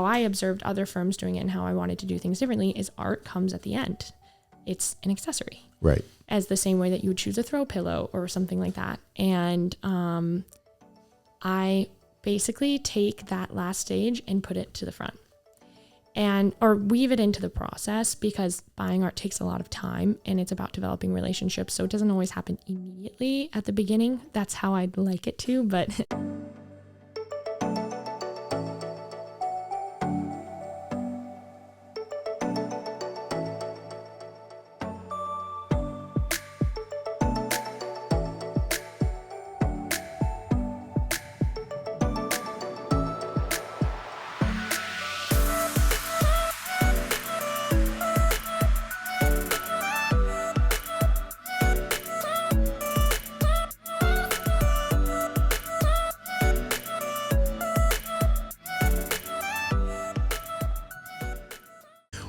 I observed other firms doing it and how I wanted to do things differently is art comes at the end. It's an accessory. Right. As the same way that you would choose a throw pillow or something like that. And I basically take that last stage and put it to the front. Or weave it into the process, because buying art takes a lot of time and it's about developing relationships. So it doesn't always happen immediately at the beginning. That's how I'd like it to, but...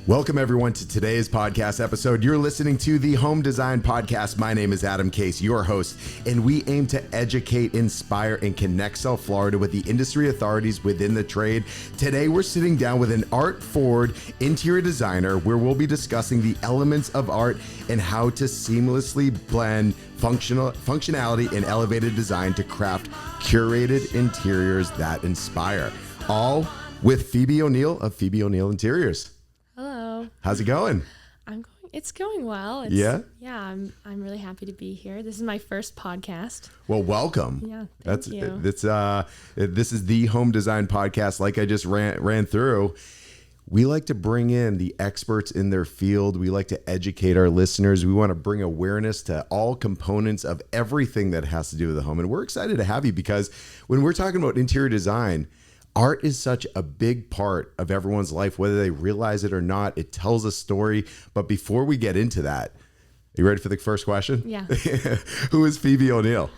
Welcome, everyone, to today's podcast episode. You're listening to the Home Design Podcast. My name is Adam Kayce, your host, and we aim to educate, inspire, and connect South Florida with the industry authorities within the trade. Today, we're sitting down with an art-forward interior designer where we'll be discussing the elements of art and how to seamlessly blend functionality and elevated design to craft curated interiors that inspire. All with Pheobe Oneil of Pheobe Oneil Interiors. Hello. How's it going? It's going well. Yeah, I'm really happy to be here. This is my first podcast. Well, welcome. Yeah, This is the Home Design Podcast. Like I just ran through, we like to bring in the experts in their field. We like to educate our listeners. We want to bring awareness to all components of everything that has to do with the home. And we're excited to have you, because when we're talking about interior design, art is such a big part of everyone's life, whether they realize it or not. It tells a story. But before we get into that, are you ready for the first question? Yeah. Who is Pheobe Oneil?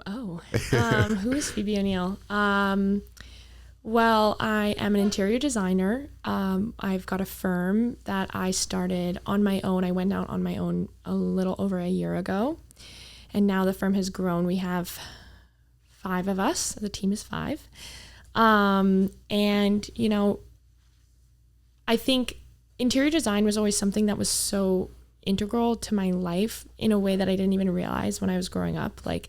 Who is Pheobe Oneil? Well, I am an interior designer. I've got a firm that I started on my own. I went out on my own a little over a year ago. And now the firm has grown. We have 5 of us. The team is 5. And, you know, I think interior design was always something that was so integral to my life in a way that I didn't even realize when I was growing up. Like,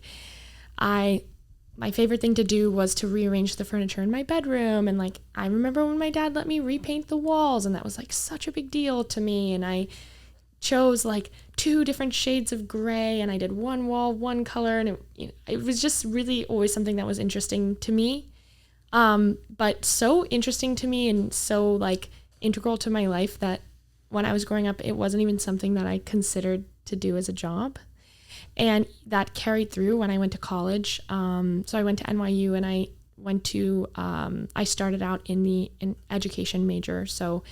my favorite thing to do was to rearrange the furniture in my bedroom. And like, I remember when my dad let me repaint the walls, and that was like such a big deal to me. And I chose like 2 different shades of gray, and I did one wall, one color. And it was just really always something that was interesting to me. But so interesting to me and so like integral to my life that when I was growing up, it wasn't even something that I considered to do as a job. And that carried through when I went to college. So I went to NYU, and I started out in an education major. So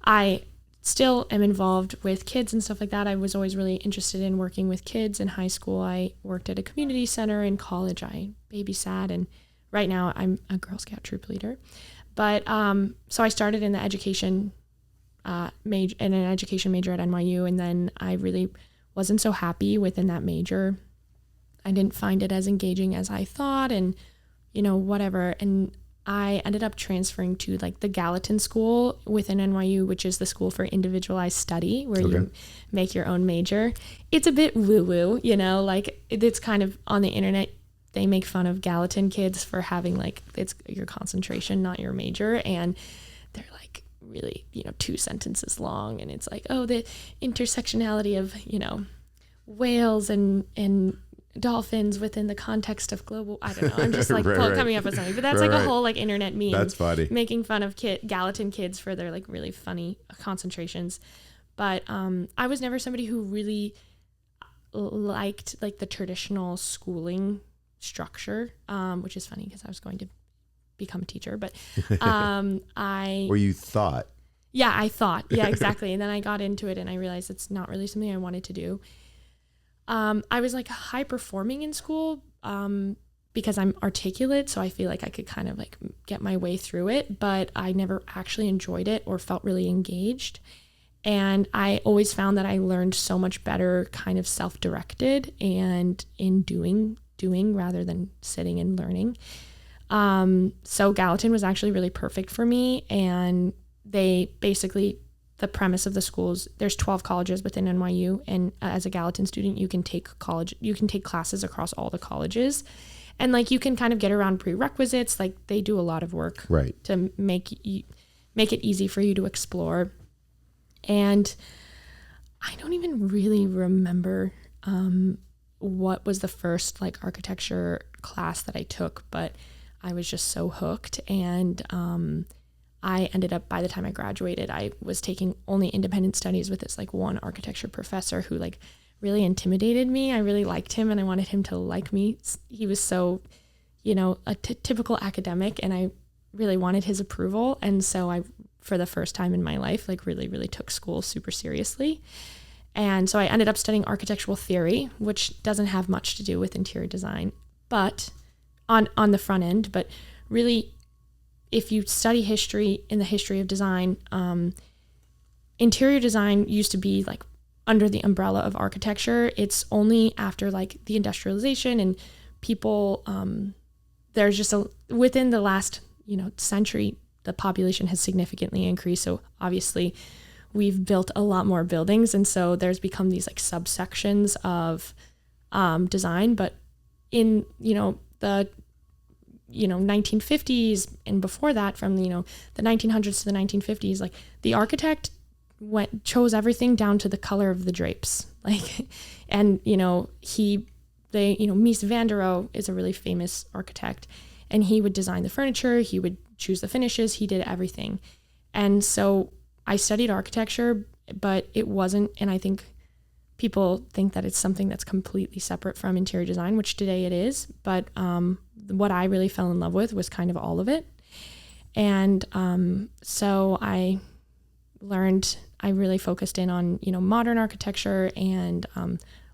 I still am involved with kids and stuff like that. I was always really interested in working with kids. In high school, I worked at a community center. In college, I babysat, and right now I'm a Girl Scout troop leader. But so I started in the education major at NYU, and then I really wasn't so happy within that major. I didn't find it as engaging as I thought, and whatever. And I ended up transferring to like the Gallatin School within NYU, which is the school for individualized study, where you make your own major. It's a bit woo-woo, like it's kind of on the internet. They make fun of Gallatin kids for having like, it's your concentration, not your major. And they're like really, 2 sentences long. And it's like, oh, the intersectionality of, whales and dolphins within the context of global, I don't know. I'm just like coming up with something, but that's a whole like internet meme. That's funny. Making fun of Gallatin kids for their like really funny concentrations. But I was never somebody who really liked like the traditional schooling structure, which is funny because I was going to become a teacher, but you thought? Yeah, I thought. Yeah, exactly. And then I got into it and I realized it's not really something I wanted to do. I was like high performing in school because I'm articulate, so I feel like I could kind of like get my way through it, but I never actually enjoyed it or felt really engaged. And I always found that I learned so much better kind of self-directed and in doing rather than sitting and learning. So Gallatin was actually really perfect for me. And they basically, the premise of the schools, there's 12 colleges within NYU. And as a Gallatin student, you can take classes across all the colleges. And like, you can kind of get around prerequisites. Like they do a lot of work to make it easy for you to explore. And I don't even really remember what was the first like architecture class that I took, but I was just so hooked. And I ended up, by the time I graduated, I was taking only independent studies with this like one architecture professor who like really intimidated me. I really liked him and I wanted him to like me. He was so, a typical academic, and I really wanted his approval. And so I, for the first time in my life, like really, really took school super seriously. And so I ended up studying architectural theory, which doesn't have much to do with interior design, but on the front end. But really, if you study history in the history of design, interior design used to be like under the umbrella of architecture. It's only after like the industrialization and people, there's just within the last, century, the population has significantly increased. So obviously we've built a lot more buildings. And so there's become these like subsections of design, but in, the 1950s and before that, from the 1900s to the 1950s, like the architect chose everything down to the color of the drapes, like, and Mies van der Rohe is a really famous architect, and he would design the furniture, he would choose the finishes, he did everything. And so I studied architecture, but it wasn't, and I think people think that it's something that's completely separate from interior design, which today it is. But what I really fell in love with was kind of all of it. And so I really focused in on, modern architecture and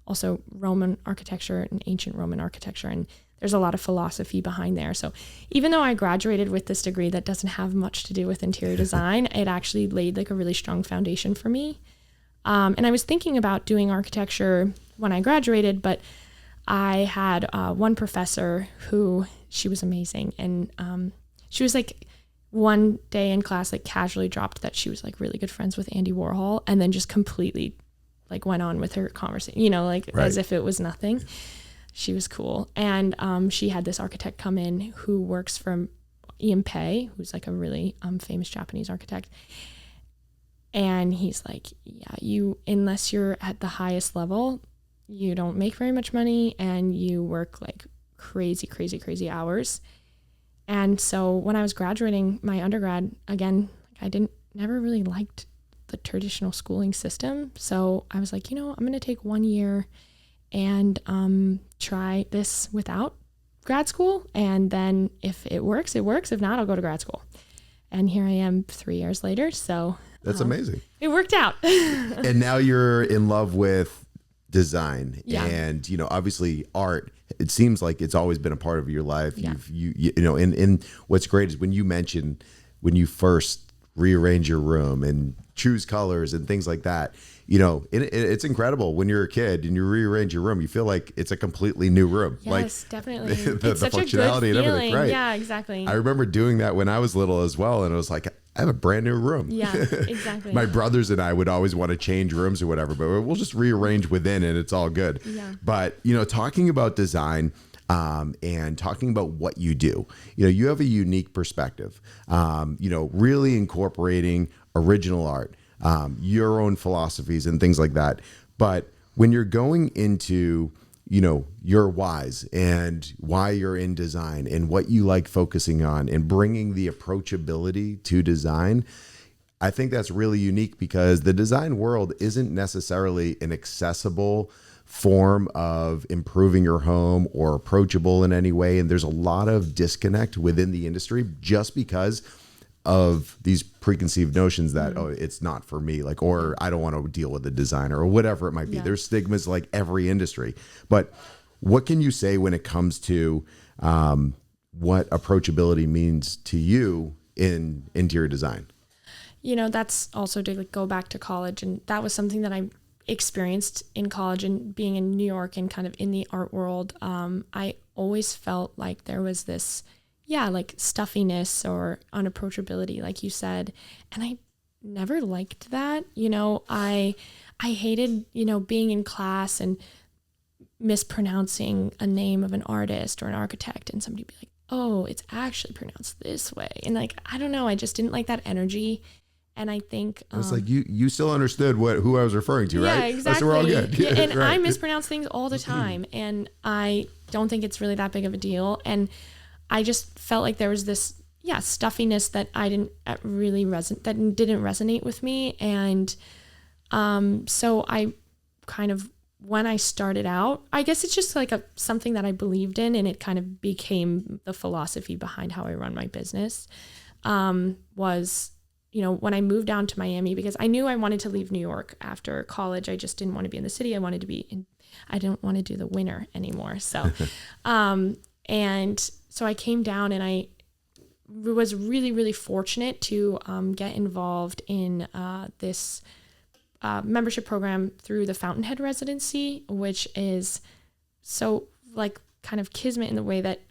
also Roman architecture and ancient Roman architecture. And there's a lot of philosophy behind there. So even though I graduated with this degree that doesn't have much to do with interior design, it actually laid like a really strong foundation for me. And I was thinking about doing architecture when I graduated, but I had one professor who, she was amazing. And she was like, one day in class, like casually dropped that she was like really good friends with Andy Warhol, and then just completely like went on with her conversation, as if it was nothing. She was cool. And she had this architect come in who works for Ian Pei, who's like a really famous Japanese architect. And he's like, yeah, unless you're at the highest level, you don't make very much money and you work like crazy, crazy, crazy hours. And so when I was graduating my undergrad, again, I never really liked the traditional schooling system. So I was like, I'm going to take 1 year and try this without grad school. And then if it works, it works. If not, I'll go to grad school. And here I am 3 years later. So that's amazing. It worked out. And now you're in love with design. Yeah. And, obviously art, it seems like it's always been a part of your life. Yeah. And what's great is when you mentioned when you first rearrange your room and choose colors and things like that, it's incredible when you're a kid and you rearrange your room, you feel like it's a completely new room. Yes, definitely. The such functionality a good and everything. Right. Yeah, exactly. I remember doing that when I was little as well. And it was like, I have a brand new room. Yeah, exactly. My brothers and I would always want to change rooms or whatever, but we'll just rearrange within and it's all good. Yeah. But, talking about design and talking about what you do, you have a unique perspective, really incorporating original art, your own philosophies and things like that. But when you're going into your whys and why you're in design and what you like focusing on and bringing the approachability to design, I think that's really unique because the design world isn't necessarily an accessible form of improving your home or approachable in any way. And there's a lot of disconnect within the industry just because of these preconceived notions that, it's not for me, like, or I don't want to deal with a designer or whatever it might be. Yeah. There's stigmas like every industry. But what can you say when it comes to what approachability means to you in interior design? That's also to go back to college. And that was something that I experienced in college and being in New York and kind of in the art world. I always felt like there was this like stuffiness or unapproachability, like you said. And I never liked that. I hated, being in class and mispronouncing a name of an artist or an architect and somebody be like, oh, it's actually pronounced this way. And like, I don't know, I just didn't like that energy. And I think it's like you still understood who I was referring to, right? Yeah, exactly. So we're all good. Yeah, and right. I mispronounce things all the time, and I don't think it's really that big of a deal. And I just felt like there was this stuffiness that I didn't really didn't resonate with me. And so I kind of, when I started out, I guess it's just like something that I believed in, and it kind of became the philosophy behind how I run my business. Was when I moved down to Miami, because I knew I wanted to leave New York after college. I just didn't want to be in the city. I wanted to be I didn't want to do the winter anymore. So, and so I came down, and I was really, really fortunate to get involved in this membership program through the Fountainhead residency, which is so like kind of kismet in the way that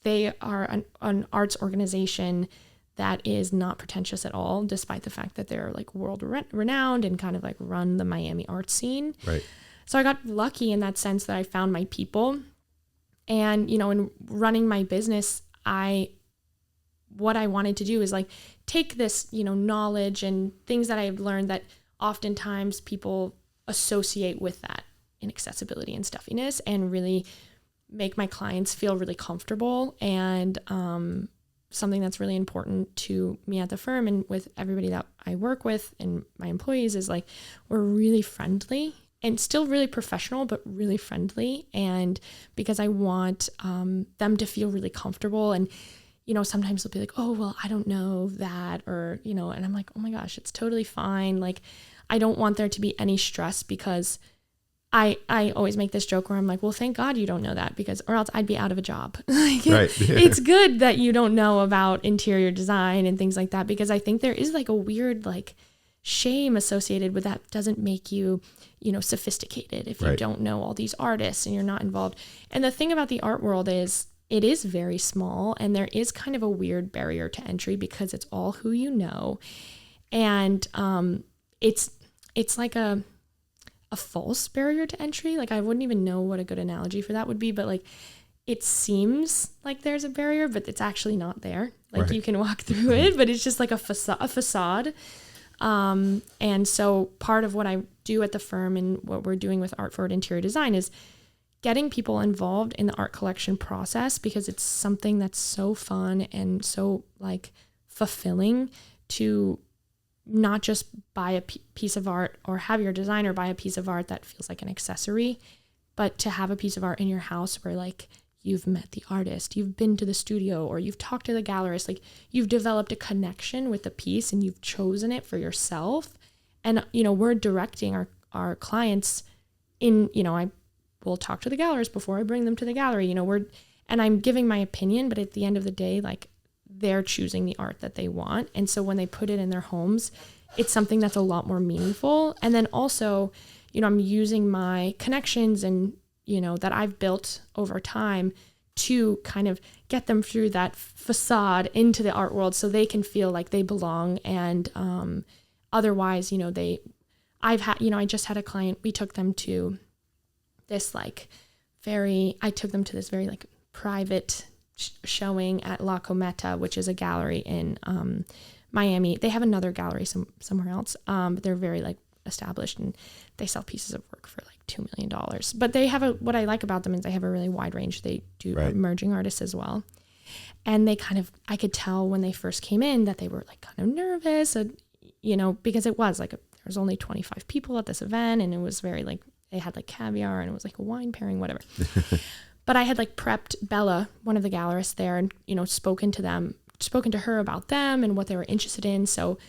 they are an arts organization that is not pretentious at all, despite the fact that they're like world renowned and kind of like run the Miami art scene. Right. So I got lucky in that sense that I found my people. And, in running my business, what I wanted to do is like take this, knowledge and things that I've learned that oftentimes people associate with that inaccessibility and stuffiness, and really make my clients feel really comfortable. And, something that's really important to me at the firm and with everybody that I work with and my employees is like, we're really friendly and still really professional, but really friendly. And because I want them to feel really comfortable. And, sometimes they'll be like, oh, well, I don't know that, or, and I'm like, oh my gosh, it's totally fine. Like, I don't want there to be any stress, because I always make this joke where I'm like, well, thank God you don't know that, or else I'd be out of a job. Like, right. It's good that you don't know about interior design and things like that, because I think there is like a weird like shame associated with that. Doesn't make you, sophisticated if you don't know all these artists and you're not involved. And the thing about the art world is it is very small, and there is kind of a weird barrier to entry because it's all who you know. And it's like a false barrier to entry. Like, I wouldn't even know what a good analogy for that would be, but like, it seems like there's a barrier, but it's actually not there. Like, you can walk through it, but it's just like a facade. And so part of what I do at the firm and what we're doing with Art Forward Interior Design is getting people involved in the art collection process, because it's something that's so fun and so like fulfilling to not just buy a piece of art or have your designer buy a piece of art that feels like an accessory, but to have a piece of art in your house where like you've met the artist, you've been to the studio, or you've talked to the gallerist, like you've developed a connection with the piece and you've chosen it for yourself. And, we're directing our clients in, I will talk to the gallerist before I bring them to the gallery, and I'm giving my opinion, but at the end of the day, like, they're choosing the art that they want. And so when they put it in their homes, it's something that's a lot more meaningful. And then also, I'm using my connections and, that I've built over time to kind of get them through that facade into the art world so they can feel like they belong. And otherwise, I just had a client, we took them to this very private showing at La Cometa, which is a gallery in Miami. They have another gallery somewhere else, but they're very established, and they sell pieces of work for $2 million. But they have what I like about them is they have a really wide range. They do emerging artists as well. And I could tell when they first came in that they were kind of nervous, because it was there was only 25 people at this event, and it was very they had caviar, and it was a wine pairing, whatever. But I had prepped Bella, one of the gallerists there, and, spoken to her about them and what they were interested in. So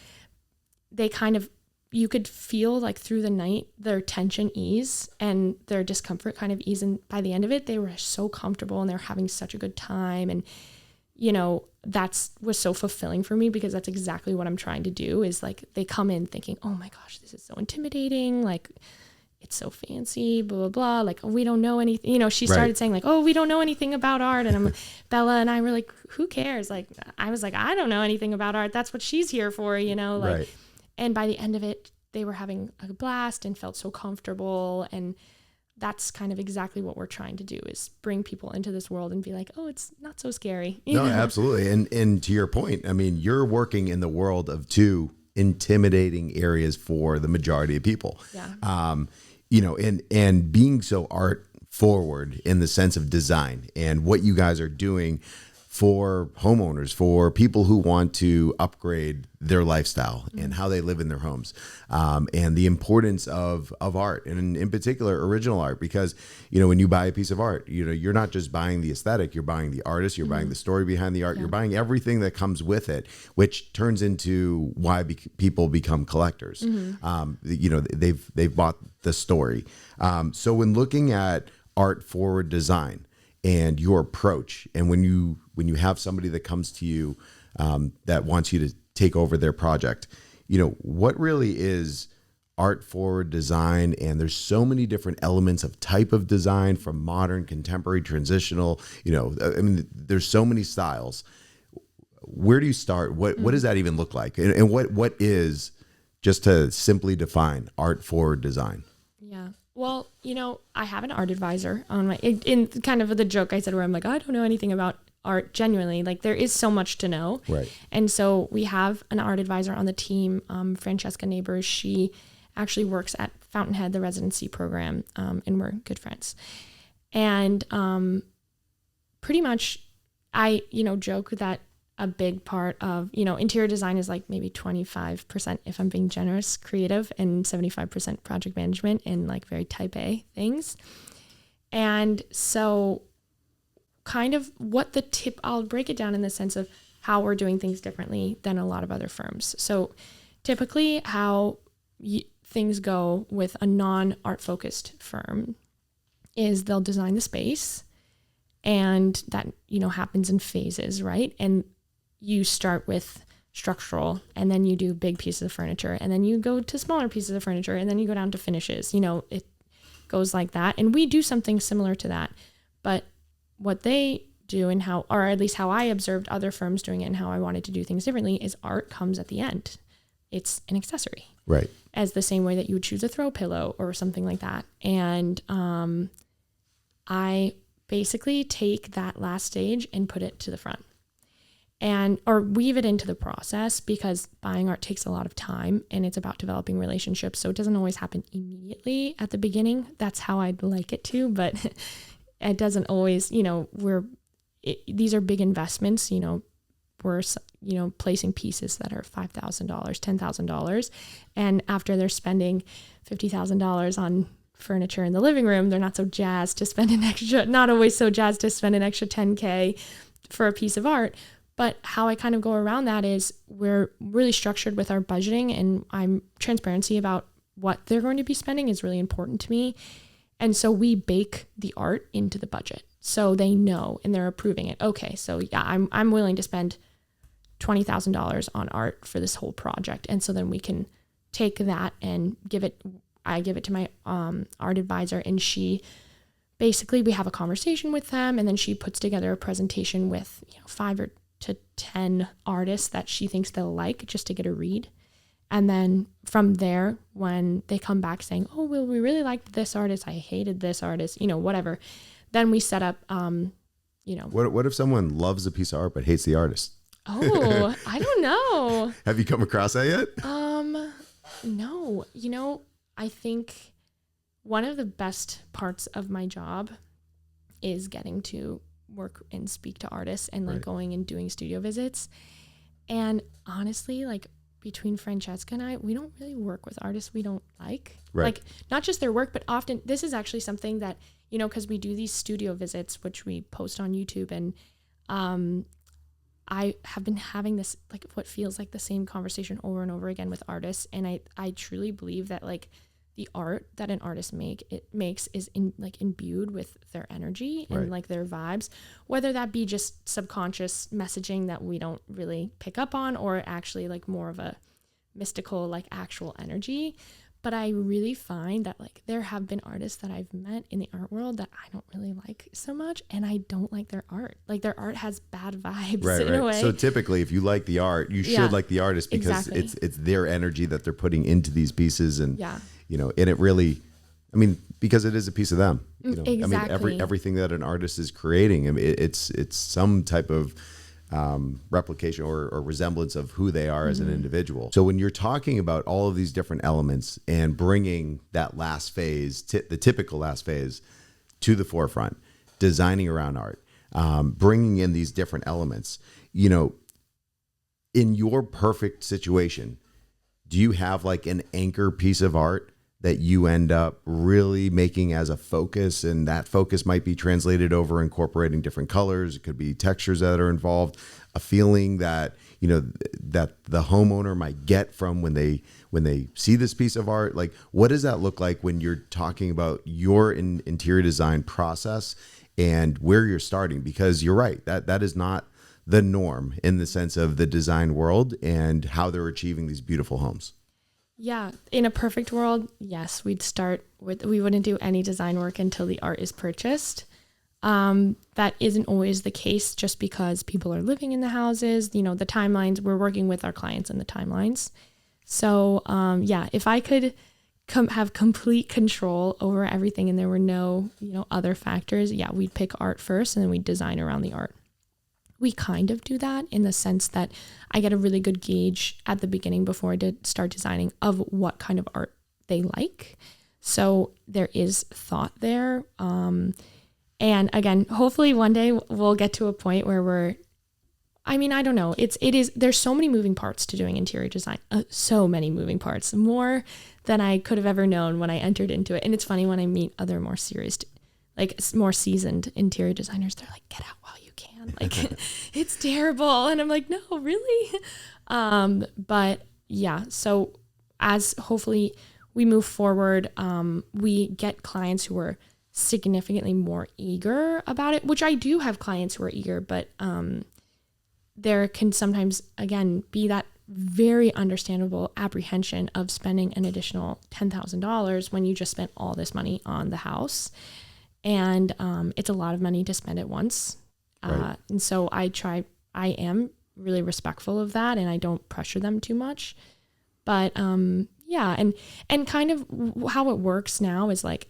they you could feel through the night, their tension ease and their discomfort kind of ease. And by the end of it, they were so comfortable and they were having such a good time. And, that was so fulfilling for me, because that's exactly what I'm trying to do is they come in thinking, oh my gosh, this is so intimidating. it's so fancy, blah, blah, blah. Like, oh, we don't know anything. You know, she started saying like, oh, we don't know anything about art. And Bella and I were like, who cares? Like, I was like, I don't know anything about art. That's what she's here for, you know, like, and by the end of it, they were having a blast and felt so comfortable. And that's kind of exactly what we're trying to do, is bring people into this world and be like, oh, it's not so scary. No, absolutely. And to your point, I mean, you're working in the world of two intimidating areas for the majority of people. Yeah. You know, and being so art forward in the sense of design and what you guys are doing for homeowners, for people who want to upgrade their lifestyle and how they live in their homes, and the importance of art, and in particular original art, because, you know, when you buy a piece of art, you know, you're not just buying the aesthetic, you're buying the artist, you're buying the story behind the art, you're buying everything that comes with it, which turns into why people become collectors. You know, they've bought the story. So when looking at art forward design and your approach, and when you have somebody that comes to you that wants you to take over their project, you know, what really is art forward design? And there's so many different elements of type of design, from modern, contemporary, transitional, you know, I mean, there's so many styles. Where do you start? What does that even look like? And what is, just to simply define, art forward design? Yeah. Well, you know, I have an art advisor on my, in kind of the joke I said, where I'm like, I don't know anything about art. Genuinely, like, there is so much to know. Right. And so we have an art advisor on the team, Francesca Neighbors. She actually works at Fountainhead, the residency program, and we're good friends. And pretty much I, you know, joke that a big part of, you know, interior design is like maybe 25%, if I'm being generous, creative, and 75% project management, and like very type A things. And so kind of what the tip, I'll break it down in the sense of how we're doing things differently than a lot of other firms. So typically how things go with a non-art focused firm is they'll design the space, and that, you know, happens in phases, right? And you start with structural, and then you do big pieces of furniture, and then you go to smaller pieces of furniture, and then you go down to finishes. You know, it goes like that. And we do something similar to that. But what they do, and how, or at least how I observed other firms doing it and how I wanted to do things differently, is art comes at the end. It's an accessory. Right. As the same way that you would choose a throw pillow or something like that. And I basically take that last stage and put it to the front, and or weave it into the process, because buying art takes a lot of time, and it's about developing relationships. So it doesn't always happen immediately at the beginning. That's how I'd like it to, but it doesn't always, you know, these are big investments, you know, we're, you know, placing pieces that are $5,000, $10,000. And after they're spending $50,000 on furniture in the living room, they're not so jazzed to spend not always so jazzed to spend an extra $10K for a piece of art. But how I kind of go around that is we're really structured with our budgeting, and I'm transparency about what they're going to be spending is really important to me. And so we bake the art into the budget, so they know and they're approving it. Okay, so yeah, I'm willing to spend $20,000 on art for this whole project. And so then we can take that and I give it to my art advisor, and she basically, we have a conversation with them, and then she puts together a presentation with, you know, 5 to 10 artists that she thinks they'll like, just to get a read. And then from there, when they come back saying, oh, well, we really liked this artist, I hated this artist, you know, whatever, then we set up, you know. What if someone loves a piece of art but hates the artist? Oh, I don't know. Have you come across that yet? No. You know, I think one of the best parts of my job is getting to work and speak to artists, and like going and doing studio visits. And honestly, like, between Francesca and I, we don't really work with artists we don't like. Right. Like, not just their work, but often this is actually something that, you know, because we do these studio visits, which we post on YouTube, and I have been having this, like, what feels like the same conversation over and over again with artists. And I truly believe that, like, the art that an artist makes is imbued with their energy and like their vibes, whether that be just subconscious messaging that we don't really pick up on, or actually like more of a mystical, like, actual energy. But I really find that like there have been artists that I've met in the art world that I don't really like so much, and I don't like their art. Like their art has bad vibes in a way. So typically if you like the art, you should like the artist because it's their energy that they're putting into these pieces, and you know, and it really, I mean, because it is a piece of them. You know, I mean, everything that an artist is creating, I mean, it's some type of replication or resemblance of who they are as an individual. So when you're talking about all of these different elements and bringing that last phase, the typical last phase, to the forefront, designing around art, bringing in these different elements, you know, in your perfect situation, do you have like an anchor piece of art that you end up really making as a focus, and that focus might be translated over incorporating different colors? It could be textures that are involved, a feeling that, you know, that the homeowner might get from when they see this piece of art. Like, what does that look like when you're talking about your interior design process and where you're starting? Because you're right, that is not the norm in the sense of the design world and how they're achieving these beautiful homes. Yeah, in a perfect world, yes, we wouldn't do any design work until the art is purchased. That isn't always the case just because people are living in the houses, you know, the timelines, we're working with our clients and the timelines. So, if I could have complete control over everything and there were no, you know, other factors, we'd pick art first and then we'd design around the art. We kind of do that in the sense that I get a really good gauge at the beginning before I start designing of what kind of art they like. So there is thought there. And again, hopefully one day we'll get to a point where I don't know. There's so many moving parts to doing interior design. So many moving parts, more than I could have ever known when I entered into it. And it's funny when I meet other more serious, like more seasoned interior designers, they're like, get out while you can. Like, it's terrible. And I'm like, no, really? But yeah, so as hopefully we move forward, we get clients who are significantly more eager about it, which I do have clients who are eager, but there can sometimes, again, be that very understandable apprehension of spending an additional $10,000 when you just spent all this money on the house. And it's a lot of money to spend at once. Right. And so I am really respectful of that and I don't pressure them too much. But and kind of how it works now is like,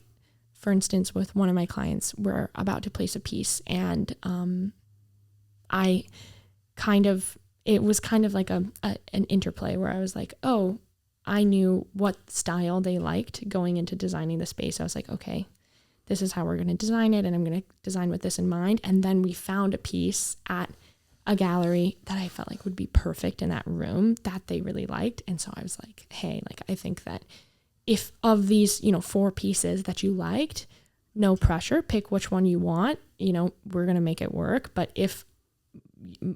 for instance, with one of my clients, we're about to place a piece and it was kind of like an interplay where I was like, oh, I knew what style they liked going into designing the space. I was like, okay, this is how we're going to design it, and I'm going to design with this in mind. And then we found a piece at a gallery that I felt like would be perfect in that room that they really liked. And so I was like, hey, like, I think that if of these, 4 pieces that you liked, no pressure, pick which one you want, we're going to make it work. But if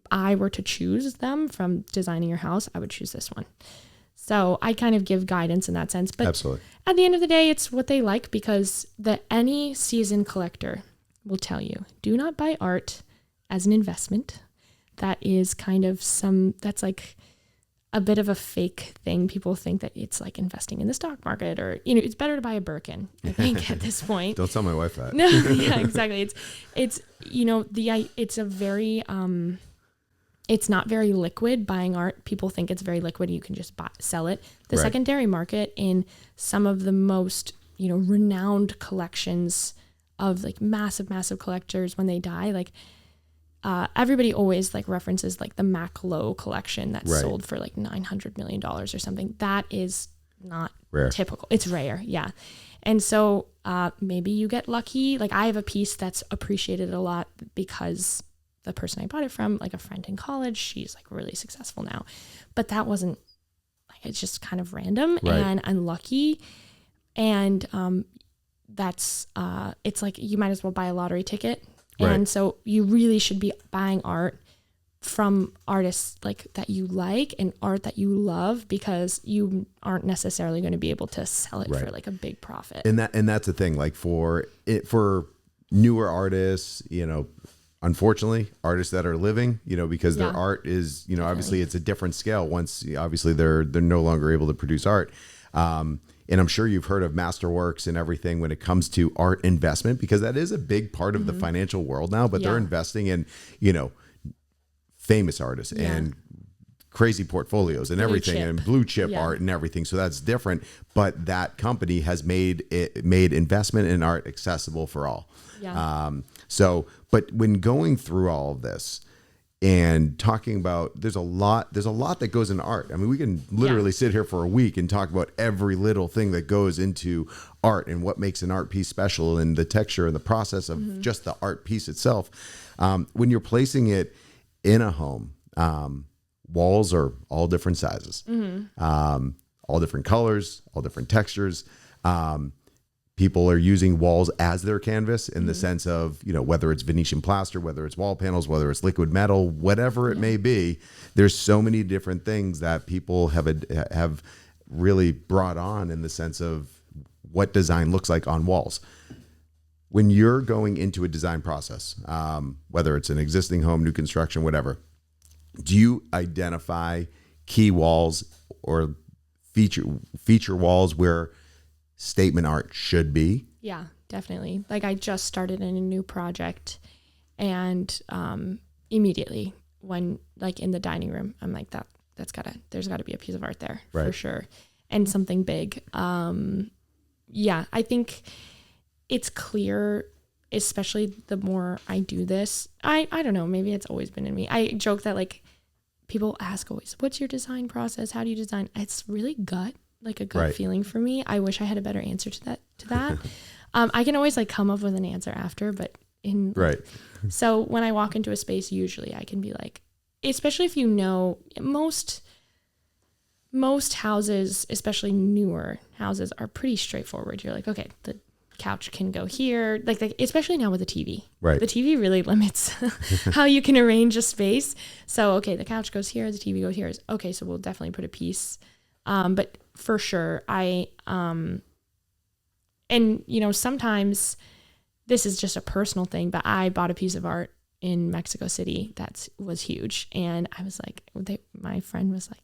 I were to choose them from designing your house, I would choose this one. So I kind of give guidance in that sense. But absolutely, at the end of the day, it's what they like, because any seasoned collector will tell you, do not buy art as an investment. That is kind of that's like a bit of a fake thing. People think that it's like investing in the stock market, or, it's better to buy a Birkin, I think, at this point. Don't tell my wife that. No, yeah, exactly. It's a very, it's not very liquid. Buying art, people think it's very liquid. You can just sell it. The secondary market in some of the most, renowned collections of like massive collectors, when they die, like everybody always like references like the Mac Low collection that sold for like $900 million or something. That is not rare. Typical. It's rare. Yeah. And so maybe you get lucky. Like I have a piece that's appreciated a lot because the person I bought it from, like a friend in college, she's like really successful now. But that wasn't, like, it's just kind of random and unlucky. And that's, it's like you might as well buy a lottery ticket. And so you really should be buying art from artists like that you like and art that you love, because you aren't necessarily going to be able to sell it for like a big profit. And that's the thing, like for newer artists, unfortunately, artists that are living, because their art is, obviously it's a different scale. Once obviously they're no longer able to produce art. And I'm sure you've heard of Masterworks and everything when it comes to art investment, because that is a big part of the financial world now, but they're investing in, famous artists and crazy portfolios and everything and blue chip art and everything. So that's different. But that company has made investment in art accessible for all. Yeah. But when going through all of this and talking about, there's a lot that goes into art. I mean, we can literally sit here for a week and talk about every little thing that goes into art and what makes an art piece special and the texture and the process of just the art piece itself. When you're placing it in a home, walls are all different sizes, all different colors, all different textures. People are using walls as their canvas in the sense of, whether it's Venetian plaster, whether it's wall panels, whether it's liquid metal, whatever it may be. There's so many different things that people have really brought on in the sense of what design looks like on walls. When you're going into a design process, whether it's an existing home, new construction, whatever, do you identify key walls or feature walls where statement art should be? Yeah, definitely. Like, I just started in a new project, and immediately when, like, in the dining room, I'm like, there's gotta be a piece of art there for sure. And something big. I think it's clear, especially the more I do this. I don't know, maybe it's always been in me. I joke that, like, people ask always, what's your design process? How do you design? It's really gut feeling for me. I wish I had a better answer to that. I can always, like, come up with an answer after, but so when I walk into a space, usually I can be like, especially if most houses, especially newer houses, are pretty straightforward. You're like, okay, the couch can go here, like especially now with the TV. Right. The TV really limits how you can arrange a space. So, okay, the couch goes here, the TV goes here. Okay, so we'll definitely put a piece. But for sure, sometimes this is just a personal thing, but I bought a piece of art in Mexico City that was huge. And I was like, my friend was like,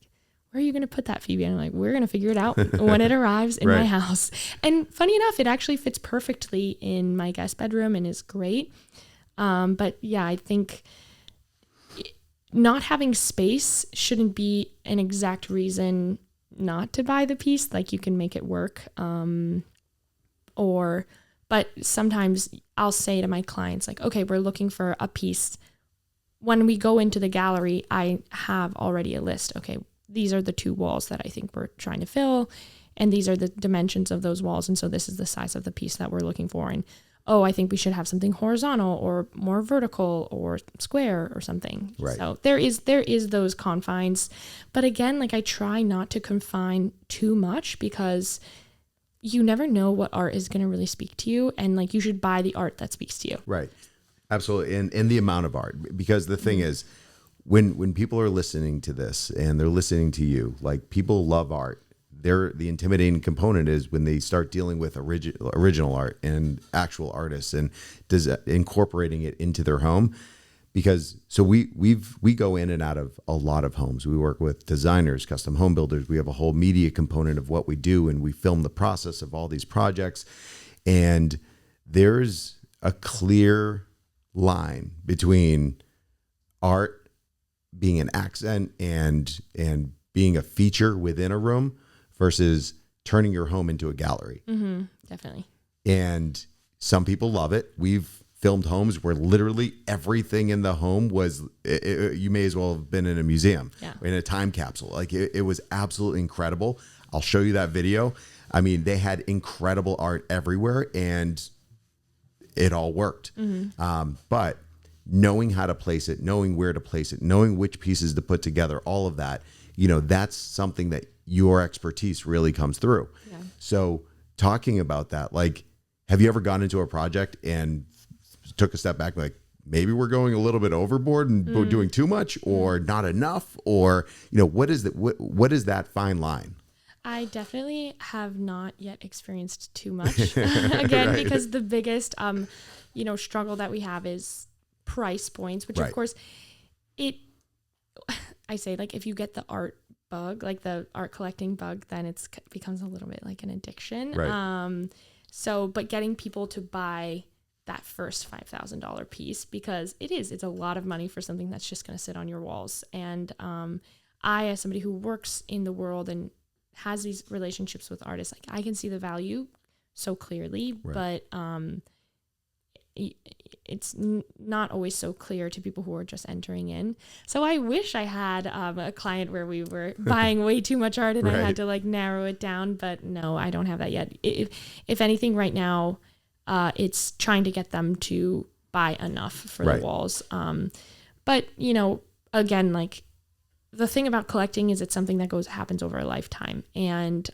where are you going to put that, Phoebe? And I'm like, we're going to figure it out when it arrives in my house. And funny enough, it actually fits perfectly in my guest bedroom and is great. But yeah, I think not having space shouldn't be an exact reason not to buy the piece. Like, you can make it work. But sometimes I'll say to my clients, like, okay, we're looking for a piece. When we go into the gallery, I have already a list. Okay, these are the 2 walls that I think we're trying to fill, and these are the dimensions of those walls. And so this is the size of the piece that we're looking for. And, I think we should have something horizontal or more vertical or square or something. Right. So there is those confines. But again, like, I try not to confine too much, because you never know what art is going to really speak to you. And, like, you should buy the art that speaks to you. Right. Absolutely. And the amount of art, because the thing is, when people are listening to this and they're listening to you, like, people love art. The intimidating component is when they start dealing with original art and actual artists and incorporating it into their home. Because we go in and out of a lot of homes. We work with designers, custom home builders. We have a whole media component of what we do, and we film the process of all these projects. And there's a clear line between art being an accent and being a feature within a room versus turning your home into a gallery. Mm-hmm, definitely. And some people love it. We've filmed homes where literally everything in the home was, you may as well have been in a museum, in a time capsule. Like, it was absolutely incredible. I'll show you that video. I mean, they had incredible art everywhere, and it all worked. Mm-hmm. But knowing how to place it, knowing where to place it, knowing which pieces to put together, all of that, that's something that your expertise really comes through. Yeah. So talking about that, like, have you ever gone into a project and took a step back, like, maybe we're going a little bit overboard and doing too much or not enough, or, what is that fine line? I definitely have not yet experienced too much again, because the biggest, struggle that we have is price points, which of course I say, like, if you get the art bug, like the art collecting bug, then it becomes a little bit like an addiction. Right. But getting people to buy that first $5,000 piece, because it's a lot of money for something that's just going to sit on your walls. And I, as somebody who works in the world and has these relationships with artists, like I can see the value so clearly, right. But it's not always so clear to people who are just entering in. So I wish I had a client where we were buying way too much art and right. I had to like narrow it down, but no, I don't have that yet. If anything right now, it's trying to get them to buy enough for right. the walls. But you know, again, like the thing about collecting is it's something that happens over a lifetime. And,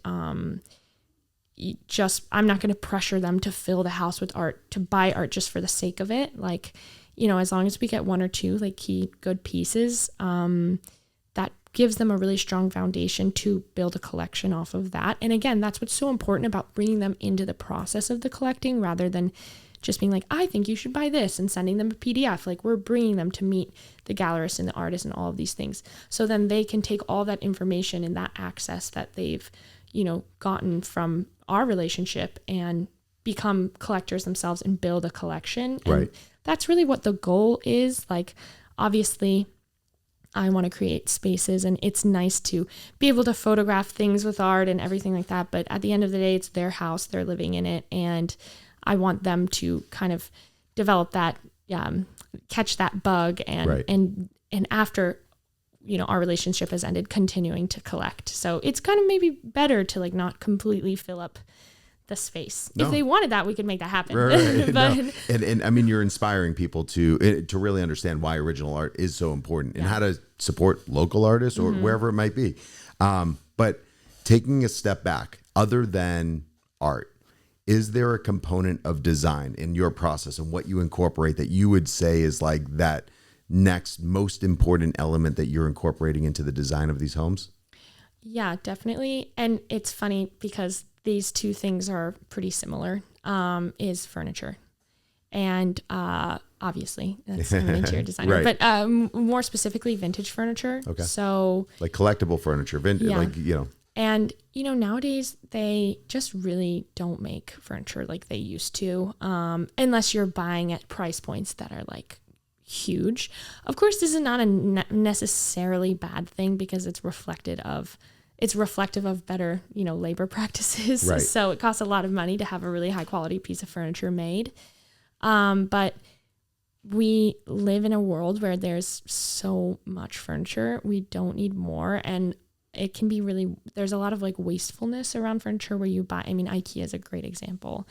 I'm not going to pressure them to fill the house with art, to buy art just for the sake of it. Like, you know, as long as we get one or two like key good pieces, that gives them a really strong foundation to build a collection off of that. And again, that's what's so important about bringing them into the process of the collecting, rather than just being like, I think you should buy this and sending them a PDF. Like, we're bringing them to meet the gallerist and the artist and all of these things. So then they can take all that information and that access that they've, you know, gotten from our relationship and become collectors themselves and build a collection. And right. that's really what the goal is. Like, obviously I want to create spaces and it's nice to be able to photograph things with art and everything like that. But at the end of the day, it's their house, they're living in it. And I want them to kind of develop that, catch that bug and, right. and after, you know, our relationship has ended, continuing to collect. So it's kind of maybe better to like not completely fill up the space. No. If they wanted that, we could make that happen. Right. But no. And I mean, you're inspiring people to really understand why original art is so important and how to support local artists or wherever it might be. But taking a step back, other than art, is there a component of design in your process and what you incorporate that you would say is like that next most important element that you're incorporating into the design of these homes? Yeah, definitely. And it's funny because these two things are pretty similar, is furniture. And obviously that's I'm an interior designer, right. But more specifically vintage furniture. Okay. So like collectible furniture, vintage, like, you know. And, you know, nowadays they just really don't make furniture like they used to, unless you're buying at price points that are like huge. Of course, this is not a necessarily bad thing because it's reflective of better, you know, labor practices. Right. So it costs a lot of money to have a really high quality piece of furniture made. But we live in a world where there's so much furniture. We don't need more. And it can be there's a lot of like wastefulness around furniture where you buy, I mean, IKEA is a great example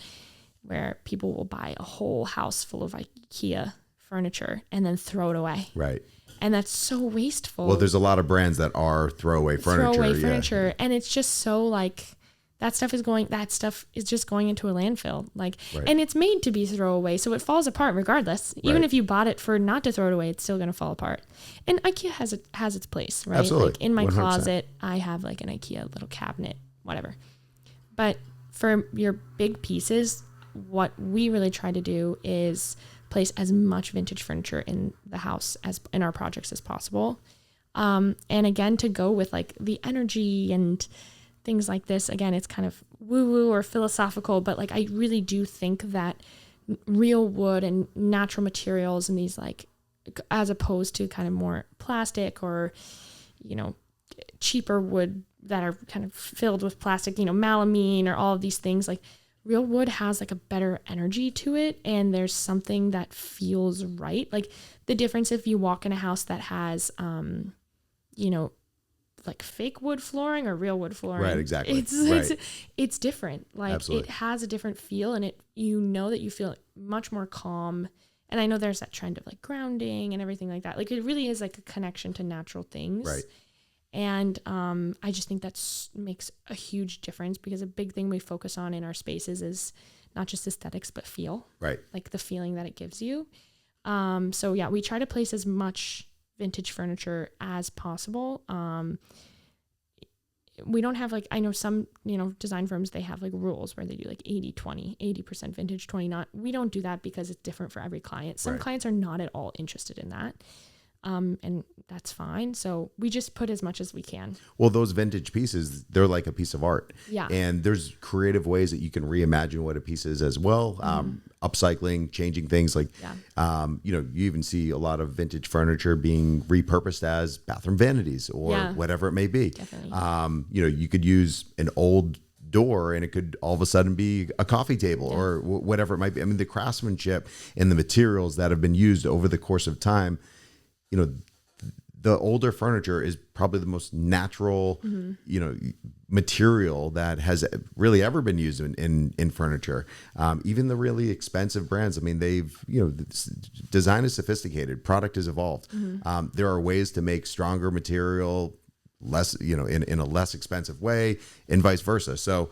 where people will buy a whole house full of IKEA furniture and then throw it away. Right. And that's so wasteful. Well, there's a lot of brands that are throwaway furniture. And it's just so like that stuff is just going into a landfill. Like, right. And it's made to be throwaway. So it falls apart regardless. Even if you bought it for not to throw it away, it's still going to fall apart. And IKEA has its place, right? Absolutely. Like in my 100%. closet, I have like an IKEA little cabinet, whatever. But for your big pieces, what we really try to do is place as much vintage furniture in the house as in our projects as possible. And again, to go with like the energy and things like this, again, it's kind of woo-woo or philosophical, but like I really do think that real wood and natural materials and these like, as opposed to kind of more plastic or, you know, cheaper wood that are kind of filled with plastic, you know, melamine or all of these things, like real wood has like a better energy to it. And there's something that feels right. Like the difference if you walk in a house that has, you know, like fake wood flooring or real wood flooring. Right, exactly. It's different. Like Absolutely. It has a different feel and you know that you feel much more calm. And I know there's that trend of like grounding and everything like that. Like it really is like a connection to natural things. Right. And I just think that makes a huge difference because a big thing we focus on in our spaces is not just aesthetics, but feel. Right. Like the feeling that it gives you. So yeah, we try to place as much vintage furniture as possible. We don't have like, I know some, you know, design firms, they have like rules where they do like 80-20, 80% vintage, 20 not. We don't do that because it's different for every client. Some clients are not at all interested in that. and that's fine. So we just put as much as we can. Well, those vintage pieces, they're like a piece of art. Yeah. And there's creative ways that you can reimagine what a piece is as well. Upcycling, changing things like, you even see a lot of vintage furniture being repurposed as bathroom vanities or whatever it may be. Definitely. You could use an old door and it could all of a sudden be a coffee table or whatever it might be. I mean, the craftsmanship and the materials that have been used over the course of time, the older furniture is probably the most natural, material that has really ever been used in furniture. Even the really expensive brands, I mean, design is sophisticated, product has evolved. There are ways to make stronger material less, in a less expensive way and vice versa. So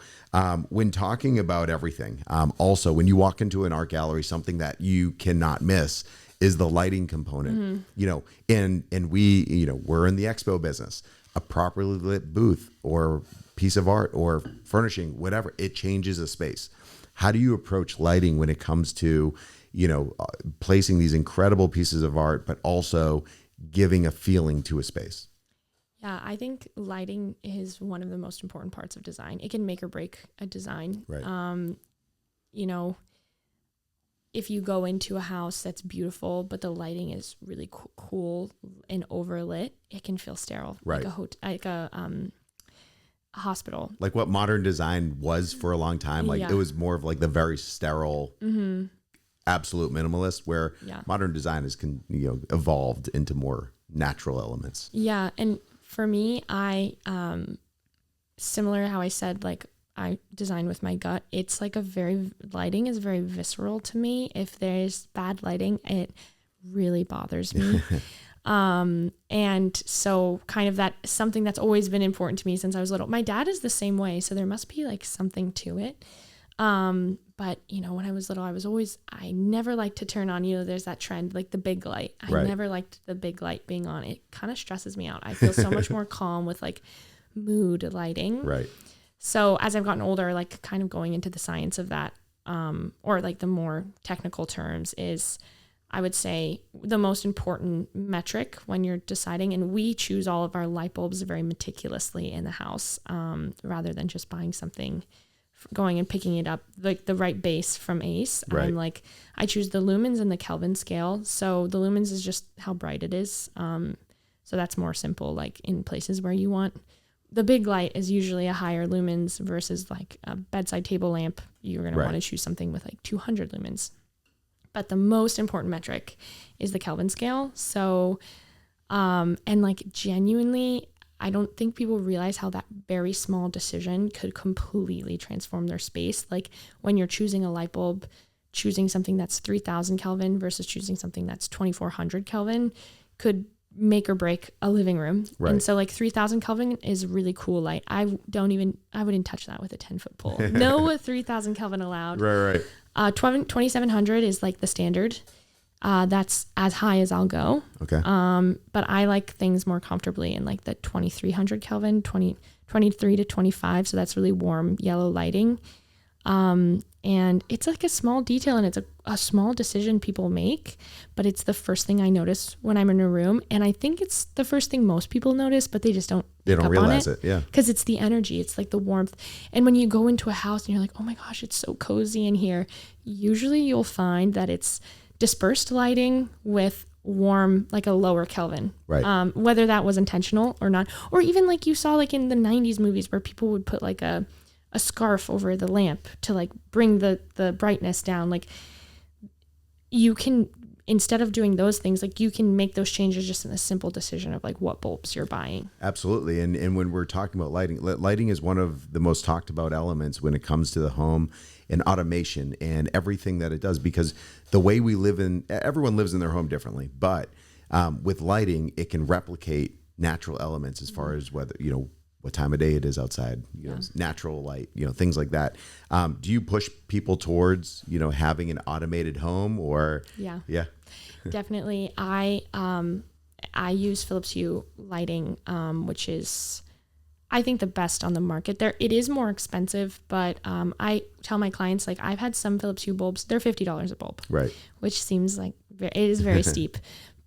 when talking about everything, also when you walk into an art gallery, something that you cannot miss is the lighting component, and we're in the expo business. A properly lit booth or piece of art or furnishing, whatever, it changes a space. How do you approach lighting when it comes to, placing these incredible pieces of art, but also giving a feeling to a space? Yeah, I think lighting is one of the most important parts of design. It can make or break a design. Right. If you go into a house that's beautiful, but the lighting is really cool and overlit, it can feel sterile, right? Like a hospital. Like what modern design was for a long time. Like it was more of like the very sterile, absolute minimalist, where modern design has evolved into more natural elements. Yeah, and for me, I similar how I said, like, I design with my gut. It's like lighting is very visceral to me. If there's bad lighting, it really bothers me. And so kind of that something that's always been important to me since I was little. My dad is the same way, so there must be like something to it. But when I was little, I never liked to turn on, there's that trend, like the big light. I never liked the big light being on. It kind of stresses me out. I feel so much more calm with like mood lighting. Right. So as I've gotten older, like kind of going into the science of that, or like the more technical terms is, I would say the most important metric when you're deciding, and we choose all of our light bulbs very meticulously in the house, rather than just buying something, going and picking it up, like the right base from Ace. Right. I choose the Lumens and the Kelvin scale. So the Lumens is just how bright it is. So that's more simple, like in places where you want. The big light is usually a higher lumens versus like a bedside table lamp. You're going to want to choose something with like 200 lumens. But the most important metric is the Kelvin scale. So, and like genuinely, I don't think people realize how that very small decision could completely transform their space. Like when you're choosing a light bulb, choosing something that's 3000 Kelvin versus choosing something that's 2400 Kelvin could make or break a living room. Right. And so like 3000 Kelvin is really cool light. I wouldn't touch that with a 10-foot pole. No 3000 Kelvin allowed. Right. 2700 is like the standard. That's as high as I'll go. Okay. But I like things more comfortably in like the 2300 Kelvin, 23 to 25. So that's really warm yellow lighting. And it's like a small detail, and it's a small decision people make, but it's the first thing I notice when I'm in a room. And I think it's the first thing most people notice, but they just don't realize it. Yeah. Because it's the energy. It's like the warmth. And when you go into a house and you're like, oh my gosh, it's so cozy in here. Usually you'll find that it's dispersed lighting with warm, like a lower Kelvin. Right. Whether that was intentional or not, or even like you saw like in the 90s movies where people would put like a scarf over the lamp to like bring the brightness down. Like you can, instead of doing those things, like you can make those changes just in a simple decision of like what bulbs you're buying. Absolutely. And when we're talking about lighting is one of the most talked about elements when it comes to the home and automation and everything that it does, because the way we live everyone lives in their home differently, but with lighting, it can replicate natural elements as far as whether, what time of day it is outside, natural light, things like that. Do you push people towards, having an automated home or? Yeah. Yeah. Definitely. I use Philips Hue lighting, which is, I think, the best on the market. It is more expensive, but I tell my clients, like, I've had some Philips Hue bulbs, they're $50 a bulb. Right. Which seems like it is very steep.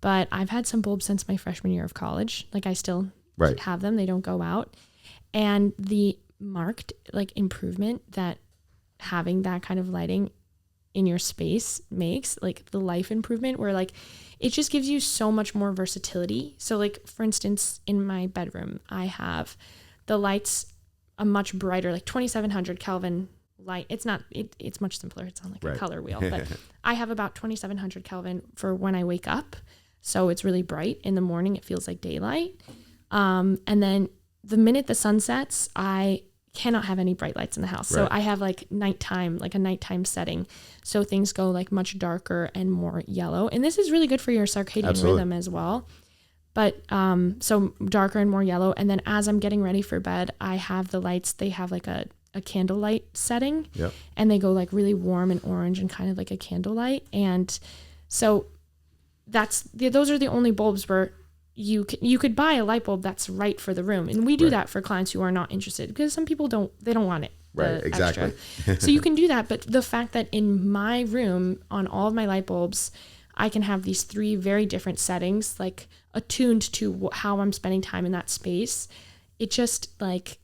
But I've had some bulbs since my freshman year of college. Like I still Right. have them. They don't go out. And the marked like improvement that having that kind of lighting in your space makes, like the life improvement where like it just gives you so much more versatility. So like for instance, in my bedroom, I have the lights a much brighter, like 2700 Kelvin light. It's not, it's much simpler. It's on like a color wheel, but I have about 2700 Kelvin for when I wake up. So it's really bright in the morning. It feels like daylight. And then the minute the sun sets, I cannot have any bright lights in the house. So I have like nighttime, like a nighttime setting. So things go like much darker and more yellow. And this is really good for your circadian rhythm as well. But so darker and more yellow. And then as I'm getting ready for bed, I have the lights, they have like a candlelight setting. Yep. And they go like really warm and orange and kind of like a candlelight. And so those are the only bulbs where you could buy a light bulb that's right for the room. And we do that for clients who are not interested because some people don't want it. Right, exactly. So you can do that. But the fact that in my room on all of my light bulbs, I can have these 3 very different settings, like attuned to how I'm spending time in that space. It just like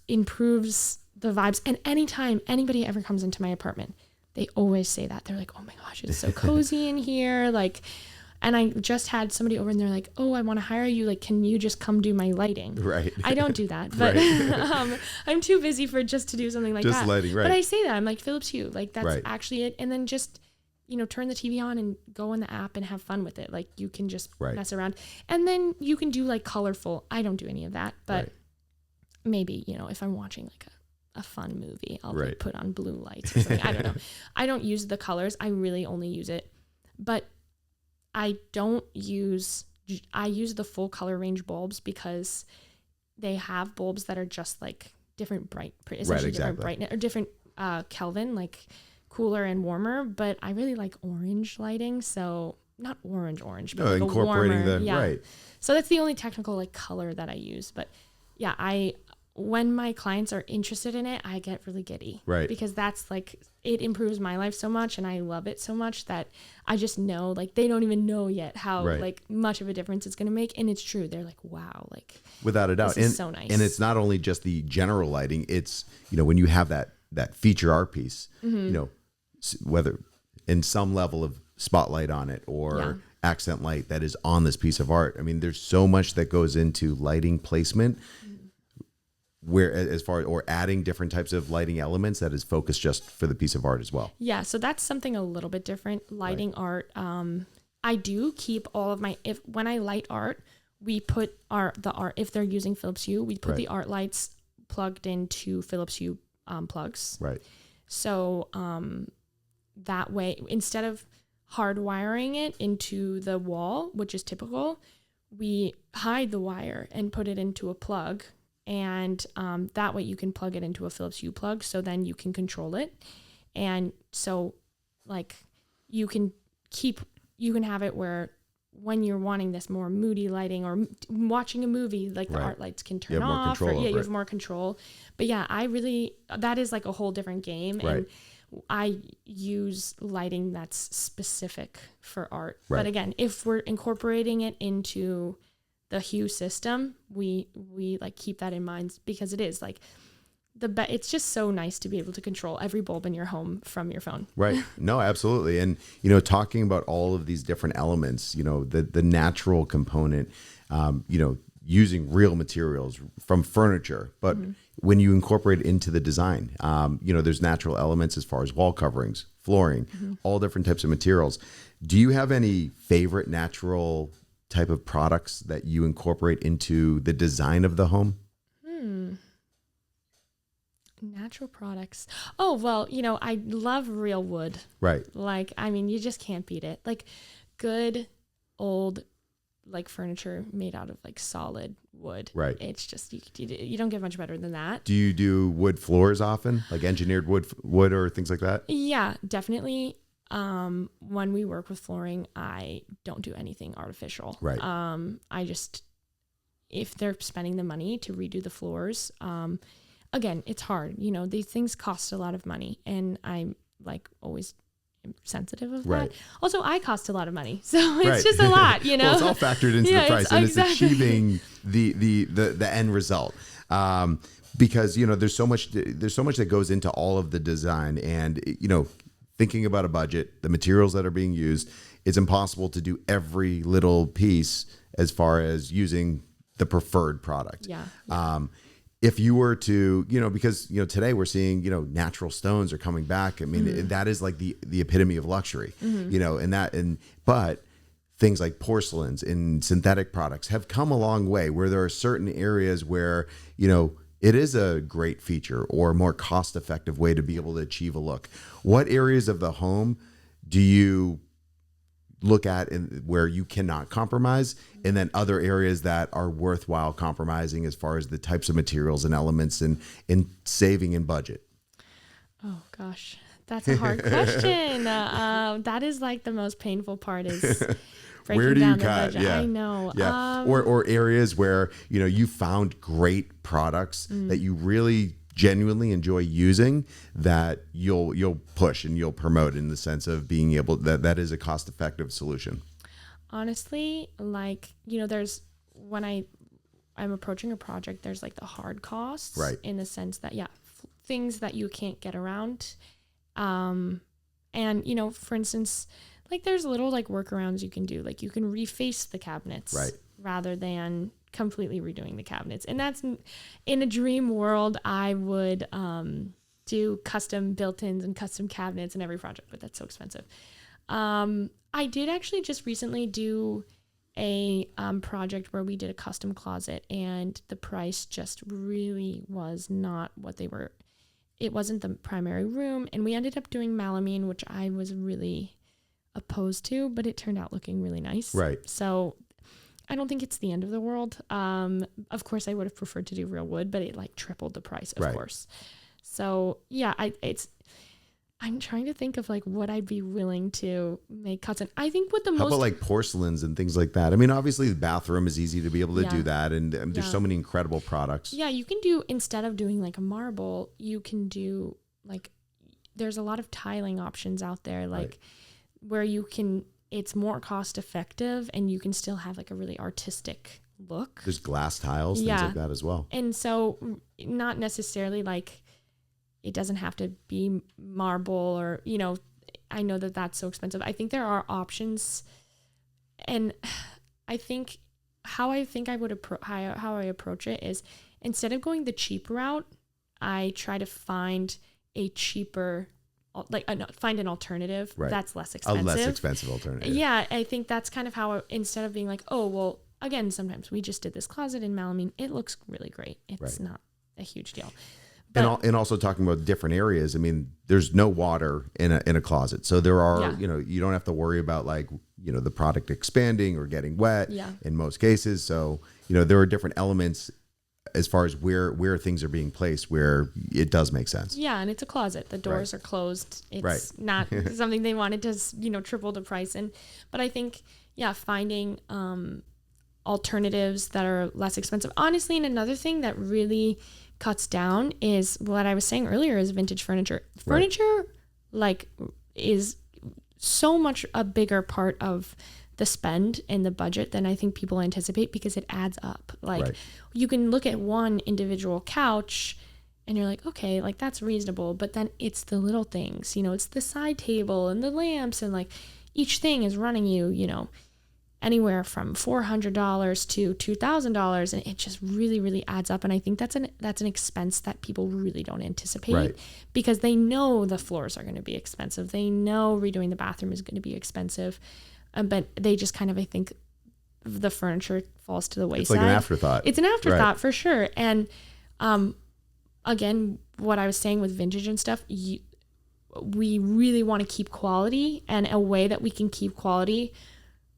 improves the vibes. And anytime anybody ever comes into my apartment, they always say that. They're like, oh my gosh, it's so cozy in here. Like, and I just had somebody over and they're like, oh, I want to hire you. Like, can you just come do my lighting? Right. I don't do that, but I'm too busy for just to do something like that. Just lighting, right. But I say that. I'm like, Philips Hue. Like, that's actually it. And then just, turn the TV on and go in the app and have fun with it. Like, you can just mess around. And then you can do, like, colorful. I don't do any of that. But maybe, if I'm watching, like, a fun movie, I'll like, put on blue lights or something. I don't know. I don't use the colors. I really only use it. But I use the full color range bulbs because they have bulbs that are just like different different brightness or different Kelvin, like cooler and warmer. But I really like orange lighting, so not orange, but like incorporating a warmer, right. So that's the only technical like color that I use. But yeah, when my clients are interested in it, I get really giddy. Right. Because that's like, it improves my life so much and I love it so much that I just know, like, they don't even know yet how like much of a difference it's going to make. And it's true. They're like, wow, like without a doubt. This is so nice. And it's not only just the general lighting, it's, when you have that feature art piece, whether in some level of spotlight on it or accent light that is on this piece of art. I mean, there's so much that goes into lighting placement. Where as far or adding different types of lighting elements that is focused just for the piece of art as well. Yeah, so that's something a little bit different. Lighting art. I do keep all of when I light art, we put the art if they're using Philips Hue, we put the art lights plugged into Philips Hue plugs. Right. So that way, instead of hardwiring it into the wall, which is typical, we hide the wire and put it into a plug. And that way you can plug it into a Philips Hue plug. So then you can control it. And so like you can have it where when you're wanting this more moody lighting or watching a movie, like the art lights can turn off. You have more control. But yeah, that is like a whole different game. Right. And I use lighting that's specific for art. Right. But again, if we're incorporating it into the Hue system, we like keep that in mind because it is like it's just so nice to be able to control every bulb in your home from your phone. Right. No, absolutely. And, talking about all of these different elements, the natural component, using real materials from furniture, but when you incorporate it into the design, there's natural elements as far as wall coverings, flooring, all different types of materials. Do you have any favorite natural type of products that you incorporate into the design of the home? Natural products. Oh, well, I love real wood. Right. Like, I mean, you just can't beat it. Like good old like furniture made out of like solid wood. Right. It's just, you don't get much better than that. Do you do wood floors often? Like engineered wood or things like that? Yeah, definitely. When we work with flooring, I don't do anything artificial. Right. If they're spending the money to redo the floors, again, it's hard. These things cost a lot of money, and I'm like always sensitive of Right. that. Also, I cost a lot of money, so it's Right. just a lot, you know. Well, it's all factored into the price, and exactly. it's achieving the end result. Because there's so much that goes into all of the design, and thinking about a budget, the materials that are being used, it's impossible to do every little piece as far as using the preferred product. Yeah. If you were to, because today we're seeing, natural stones are coming back. I mean, that is like the epitome of luxury, but things like porcelains and synthetic products have come a long way, where there are certain areas where, it is a great feature or a more cost-effective way to be able to achieve a look. What areas of the home do you look at where you cannot compromise, and then other areas that are worthwhile compromising as far as the types of materials and elements and saving in budget? Oh gosh, that's a hard question. That is like the most painful part is breaking where do down you the cut? budget. Yeah. I know. Yeah. Or areas where, you found great products that you really genuinely enjoy using, that you'll push and you'll promote, in the sense of being able that is a cost-effective solution. Honestly, like, there's when I'm approaching a project, there's like the hard costs, right, in the sense that things that you can't get around, and for instance, like there's little like workarounds you can do, like you can reface the cabinets, right, rather than completely redoing the cabinets. And that's, in a dream world, I would do custom built-ins and custom cabinets in every project, but that's so expensive. I did actually just recently do a project where we did a custom closet, and the price just really was not what they were. It wasn't the primary room, and we ended up doing melamine, which I was really opposed to, but it turned out looking really nice. Right. So I don't think it's the end of the world. Of course, I would have preferred to do real wood, but it like tripled the price, of course. So yeah, I'm trying to think of like what I'd be willing to make cuts in. I think How about like porcelains and things like that? I mean, obviously the bathroom is easy to be able to do that, and there's so many incredible products. Yeah, you can do, instead of doing like a marble, you can do like, there's a lot of tiling options out there, like where you can, it's more cost effective and you can still have like a really artistic look. There's glass tiles, things like that as well. And so not necessarily like, it doesn't have to be marble or, I know that that's so expensive. I think there are options, and I think how I would how I approach it is, instead of going the cheap route, I try to find a cheaper, find an alternative that's less expensive. A less expensive alternative. Yeah, I think that's kind of how, instead of being like, oh, well, again, sometimes we just did this closet in melamine. It looks really great. It's not a huge deal. But, and also talking about different areas. I mean, there's no water in a closet. So there are, you don't have to worry about like, the product expanding or getting wet in most cases. So, there are different elements as far as where things are being placed, where it does make sense. Yeah. And it's a closet. The doors are closed. It's not something they wanted to, triple the price. But I think, finding alternatives that are less expensive. Honestly, and another thing that really cuts down is what I was saying earlier, is vintage furniture. Furniture is so much a bigger part of the spend and the budget than I think people anticipate, because it adds up. You can look at one individual couch and you're like, okay, like that's reasonable. But then it's the little things, it's the side table and the lamps, and like each thing is running you, anywhere from $400 to $2,000, and it just really, really adds up. And I think that's an expense that people really don't anticipate, because they know the floors are going to be expensive. They know redoing the bathroom is going to be expensive, but they just kind of, I think, the furniture falls to the wayside. It's like an afterthought. It's an afterthought for sure. And again, what I was saying with vintage and stuff, we really want to keep quality, and a way that we can keep quality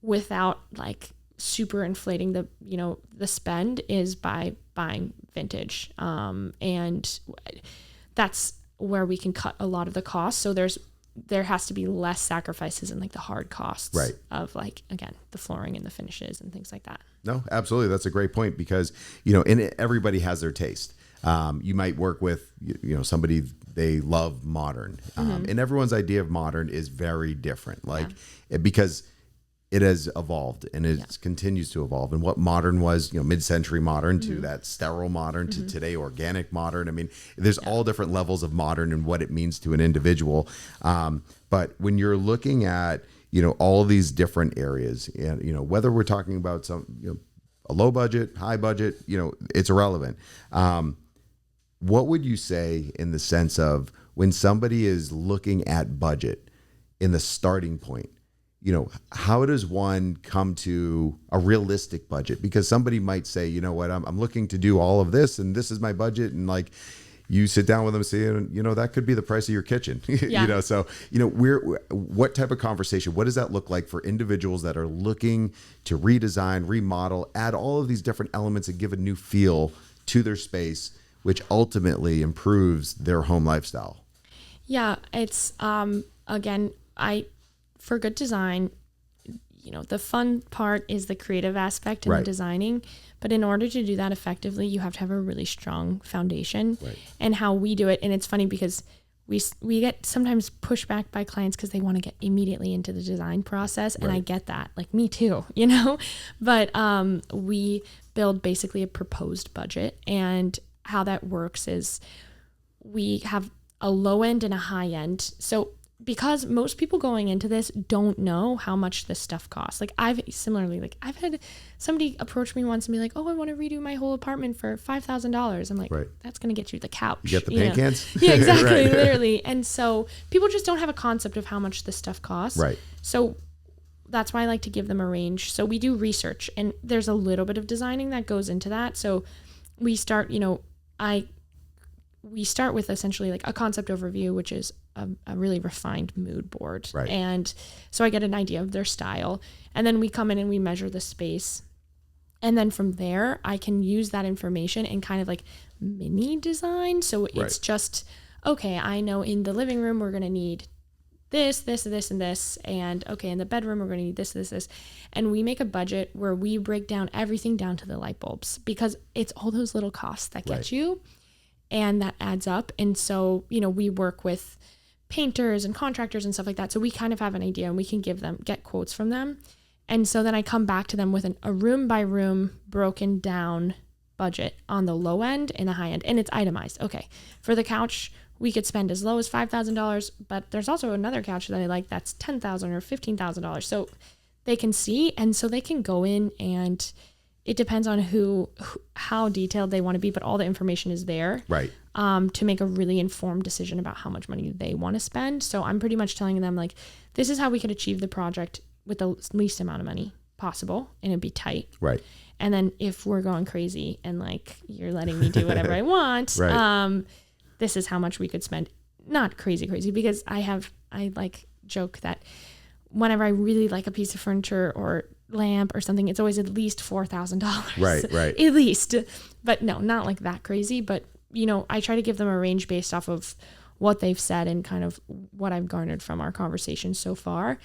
without like super inflating the spend is by buying vintage. And that's where we can cut a lot of the costs. So there has to be less sacrifices in like the hard costs of like, again, the flooring and the finishes and things like that. No, absolutely. That's a great point, because, and everybody has their taste. You might work with, somebody, they love modern, and everyone's idea of modern is very different. Because it has evolved and it continues to evolve. And what modern was, mid-century modern to that sterile modern to today organic modern. I mean, there's all different levels of modern and what it means to an individual. But when you're looking at, all these different areas, and, whether we're talking about some, a low budget, high budget, it's irrelevant. What would you say in the sense of when somebody is looking at budget in the starting point? How does one come to a realistic budget? Because somebody might say, you know what, I'm looking to do all of this and this is my budget. And like you sit down with them and say, that could be the price of your kitchen. So, what type of conversation, what does that look like for individuals that are looking to redesign, remodel, add all of these different elements and give a new feel to their space, which ultimately improves their home lifestyle? Yeah, it's, again, for good design, the fun part is the creative aspect and the designing. But in order to do that effectively, you have to have a really strong foundation. And how we do it. And it's funny because we get sometimes pushback by clients because they want to get immediately into the design process. And I get that, like me too, but we build basically a proposed budget. And how that works is we have a low end and a high end. So because most people going into this don't know how much this stuff costs. Like I've had somebody approach me once and be like, oh, I want to redo my whole apartment for $5,000. I'm like, that's going to get you the couch. You get the paint cans? Yeah, exactly. Literally. And so people just don't have a concept of how much this stuff costs. Right. So that's why I like to give them a range. So we do research and there's a little bit of designing that goes into that. So we start, we start with essentially like a concept overview, which is a really refined mood board. Right. And so I get an idea of their style. And then we come in and we measure the space. And then from there, I can use that information and kind of like mini design. So it's just, okay, I know in the living room, we're going to need this, this, this, and this. And okay, in the bedroom, we're going to need this, this, this. And we make a budget where we break down everything down to the light bulbs because it's all those little costs that get you. And that adds up. And so, we work with painters and contractors and stuff like that. So we kind of have an idea and we can get quotes from them. And so then I come back to them with a room by room broken down budget on the low end and the high end. And it's itemized. Okay. For the couch, we could spend as low as $5,000, but there's also another couch that I like that's $10,000 or $15,000. So they can see, and so they can go in and it depends on how detailed they want to be, but all the information is there. Right. To make a really informed decision about how much money they want to spend. So I'm pretty much telling them like, this is how we could achieve the project with the least amount of money possible, and it'd be tight. Right. And then if we're going crazy and like you're letting me do whatever I want, this is how much we could spend. Not crazy, because I like joke that whenever I really like a piece of furniture or lamp or something, it's always at least $4,000. Right. At least. But no, not like that crazy. But, I try to give them a range based off of what they've said and kind of what I've garnered from our conversation so far.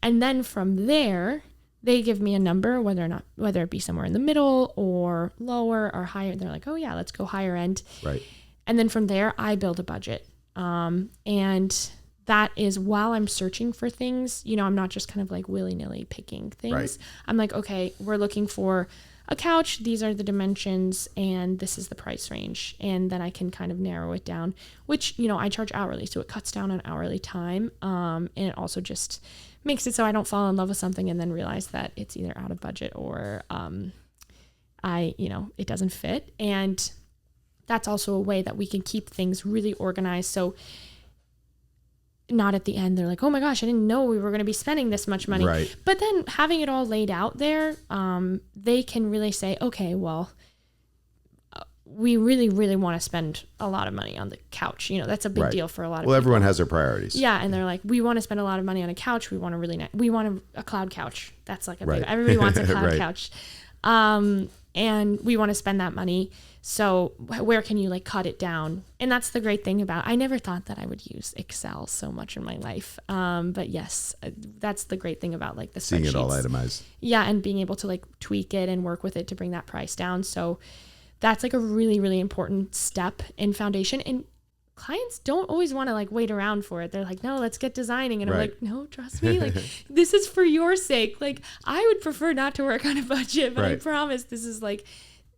And then from there, they give me a number, whether it be somewhere in the middle or lower or higher. They're like, oh yeah, let's go higher end. Right. And then from there, I build a budget. And that is while I'm searching for things, I'm not just kind of like willy-nilly picking things. Right. I'm like, okay, we're looking for a couch. These are the dimensions and this is the price range. And then I can kind of narrow it down, which, I charge hourly. So it cuts down on hourly time. And it also just makes it so I don't fall in love with something and then realize that it's either out of budget or it doesn't fit. And that's also a way that we can keep things really organized. So not at the end, they're like, oh my gosh, I didn't know we were going to be spending this much money. Right. But then having it all laid out there, they can really say, okay, well, we really, really want to spend a lot of money on the couch. That's a big deal for a lot of people. Well, everyone has their priorities. Yeah. And they're like, we want to spend a lot of money on a couch. We want a cloud couch. That's like everybody wants a cloud couch. And we want to spend that money. So where can you like cut it down? And that's the great thing about, I never thought that I would use Excel so much in my life. But yes, that's the great thing about like the spreadsheets. Seeing it all itemized. Yeah. And being able to like tweak it and work with it to bring that price down. So that's like a really, really important step in foundation. And clients don't always want to like wait around for it. They're like, no, let's get designing. And I'm like, no, trust me. Like, this is for your sake. Like, I would prefer not to work on a budget, but I promise this is like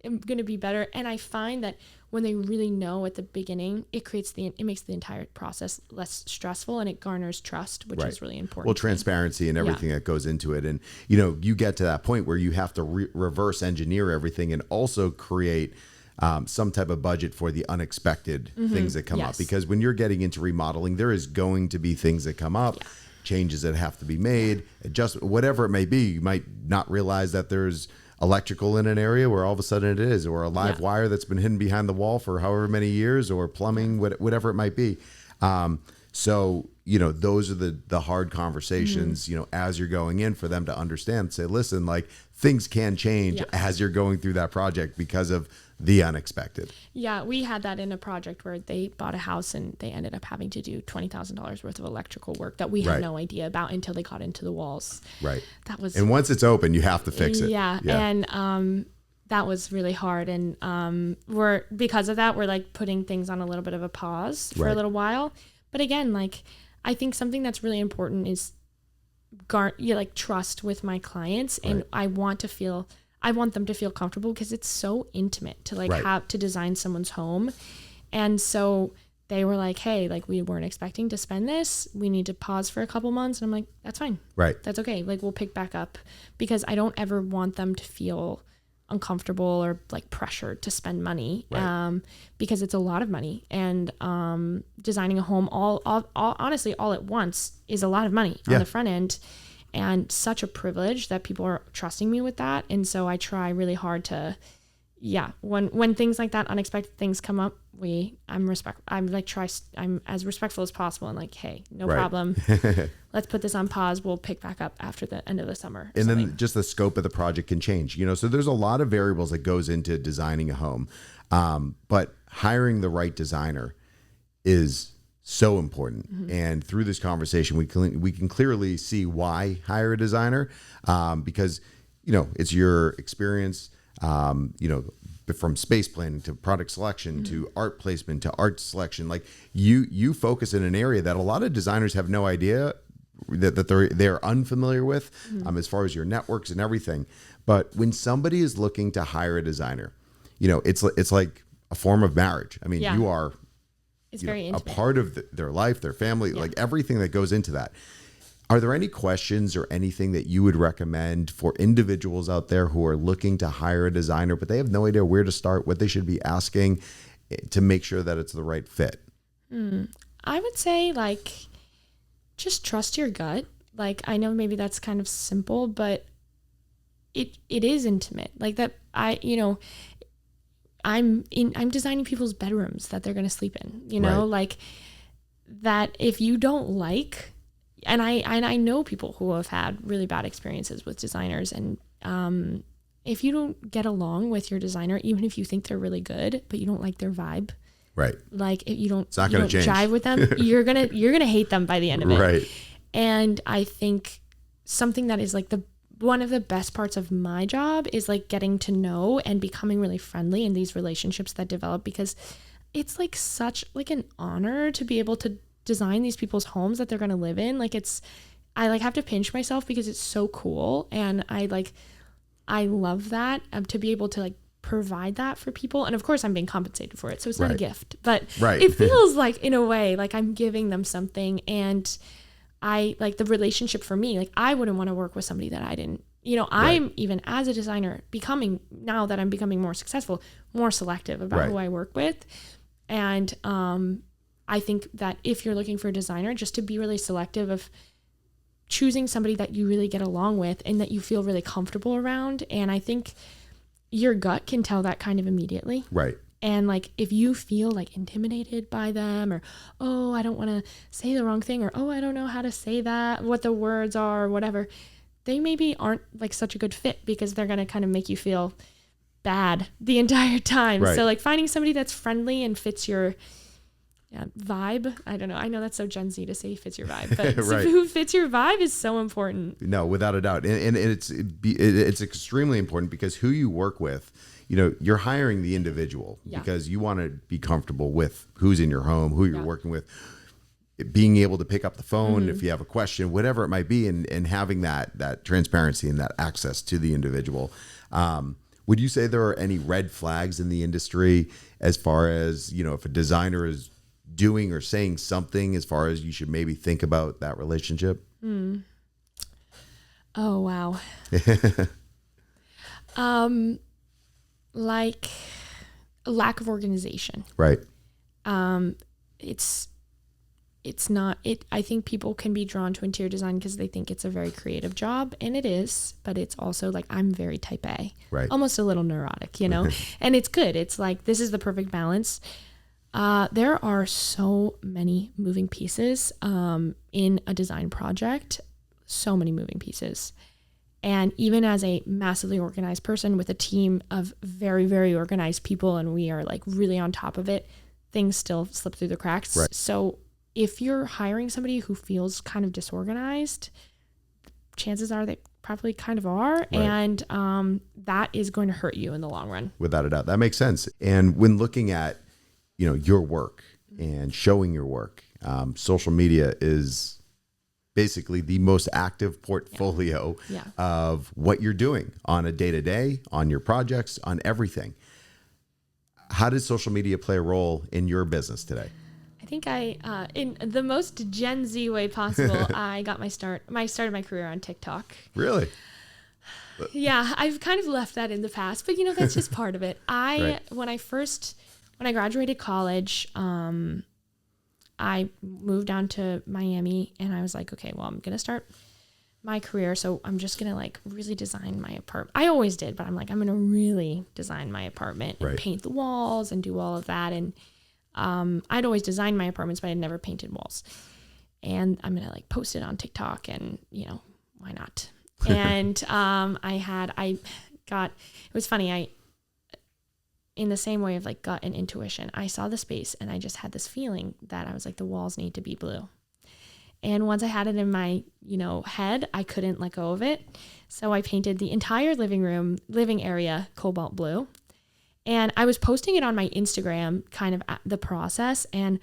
going to be better. And I find that when they really know at the beginning, it makes the entire process less stressful, and it garners trust, which is really important. Well, transparency and everything that goes into it. And, you know, you get to that point where you have to reverse engineer everything and also create some type of budget for the unexpected things that come up. Because when you're getting into remodeling, there is going to be things that come up, changes that have to be made, just whatever it may be. You might not realize that there's electrical in an area where all of a sudden it is, or a live wire that's been hidden behind the wall for however many years, or plumbing, whatever it might be. So, you know, those are the hard conversations, you know, as you're going in, for them to understand, say, listen, like, things can change as you're going through that project because of the unexpected. Yeah, we had that in a project where they bought a house and they ended up having to do $20,000 worth of electrical work that we had no idea about until they got into the walls. Right. That was, and once it's open, you have to fix it. Yeah. And that was really hard. And because of that, we're like putting things on a little bit of a pause for a little while. But again, like, I think something that's really important is trust with my clients, and I want them to feel comfortable, because it's so intimate to like have to design someone's home. And so they were like, hey, like, we weren't expecting to spend this. We need to pause for a couple months. And I'm like, that's fine. Right. That's okay. Like, we'll pick back up, because I don't ever want them to feel uncomfortable or like pressured to spend money, because it's a lot of money. And designing a home honestly all at once is a lot of money on the front end. And such a privilege that people are trusting me with that. And so I try really hard to, when things like that, unexpected things come up, I'm as respectful as possible, and like, hey, no problem. Let's put this on pause. We'll pick back up after the end of the summer. And then just the scope of the project can change, you know, so there's a lot of variables that goes into designing a home. But hiring the right designer is so important. And through this conversation, we can clearly see why hire a designer, because, you know, it's your experience, you know, from space planning to product selection to art placement to art selection. Like, you focus in an area that a lot of designers have no idea that they're unfamiliar with, as far as your networks and everything. But when somebody is looking to hire a designer, you know, it's like a form of marriage. I mean, you are very intimate, a part of their life, their family, like everything that goes into that. Are there any questions or anything that you would recommend for individuals out there who are looking to hire a designer, but they have no idea where to start, what they should be asking to make sure that it's the right fit? I would say, like, just trust your gut. Like, I know maybe that's kind of simple, but it is intimate. Like that, I'm designing people's bedrooms that they're going to sleep in, you know, like that. If you don't like, and I know people who have had really bad experiences with designers, and if you don't get along with your designer, even if you think they're really good, but you don't like their vibe, like if you don't jive with them, you're gonna hate them by the end of it. And I think something that is like one of the best parts of my job is like getting to know and becoming really friendly in these relationships that develop, because it's like such like an honor to be able to design these people's homes that they're going to live in. Like, I like have to pinch myself because it's so cool. And I love that, to be able to like provide that for people. And of course I'm being compensated for it, so it's not a gift, but it feels like, in a way, like I'm giving them something. And I like the relationship for me, like I wouldn't want to work with somebody that I didn't, you know, I'm even as a designer now that I'm becoming more successful, more selective about who I work with. And I think that if you're looking for a designer, just to be really selective of choosing somebody that you really get along with and that you feel really comfortable around. And I think your gut can tell that kind of immediately. And like, if you feel like intimidated by them, or, oh, I don't want to say the wrong thing, or, oh, I don't know how to say that, what the words are, or whatever, they maybe aren't like such a good fit, because they're going to kind of make you feel bad the entire time. So like finding somebody that's friendly and fits your Yeah, vibe. I don't know. I know that's so Gen Z to say fits your vibe, but Right. who fits your vibe is so important. No, without a doubt. And it's extremely important because who you work with, you're hiring the individual because you want to be comfortable with who's in your home, who you're working with, being able to pick up the phone if you have a question, whatever it might be, and having that transparency and that access to the individual. Would you say there are any red flags in the industry as far as, if a designer is doing or saying something as far as you should maybe think about that relationship? Oh, wow. Like a lack of organization. Right. It's not it. I think people can be drawn to interior design because they think it's a very creative job, and it is, but it's also like, I'm very type A, Right. Almost a little neurotic, and it's good. It's like, this is the perfect balance. There are so many moving pieces in a design project, so many moving pieces. And even as a massively organized person with a team of very, very organized people, and we are like really on top of it, things still slip through the cracks. Right. So if you're hiring somebody who feels kind of disorganized, chances are they probably kind of are. Right. And that is going to hurt you in the long run. Without a doubt. That makes sense. And when looking at, your work and showing your work, social media is basically the most active portfolio of what you're doing on a day-to-day, on your projects, on everything. How does social media play a role in your business today? I think in the most Gen Z way possible, I got started my career on TikTok. Really? Yeah, I've kind of left that in the past, but that's just part of it. When I graduated college, I moved down to Miami, and I was like, okay, well, I'm going to start my career. So I'm just going to like really design my apartment. I always did, but I'm like, I'm going to really design my apartment and paint the walls and do all of that. And I'd always designed my apartments, but I'd never painted walls. And I'm going to like post it on TikTok, and why not? And it was funny. In the same way of like gut and intuition, I saw the space and I just had this feeling that I was like, the walls need to be blue. And once I had it in my, head, I couldn't let go of it. So I painted the entire living area cobalt blue. And I was posting it on my Instagram, kind of at the process. And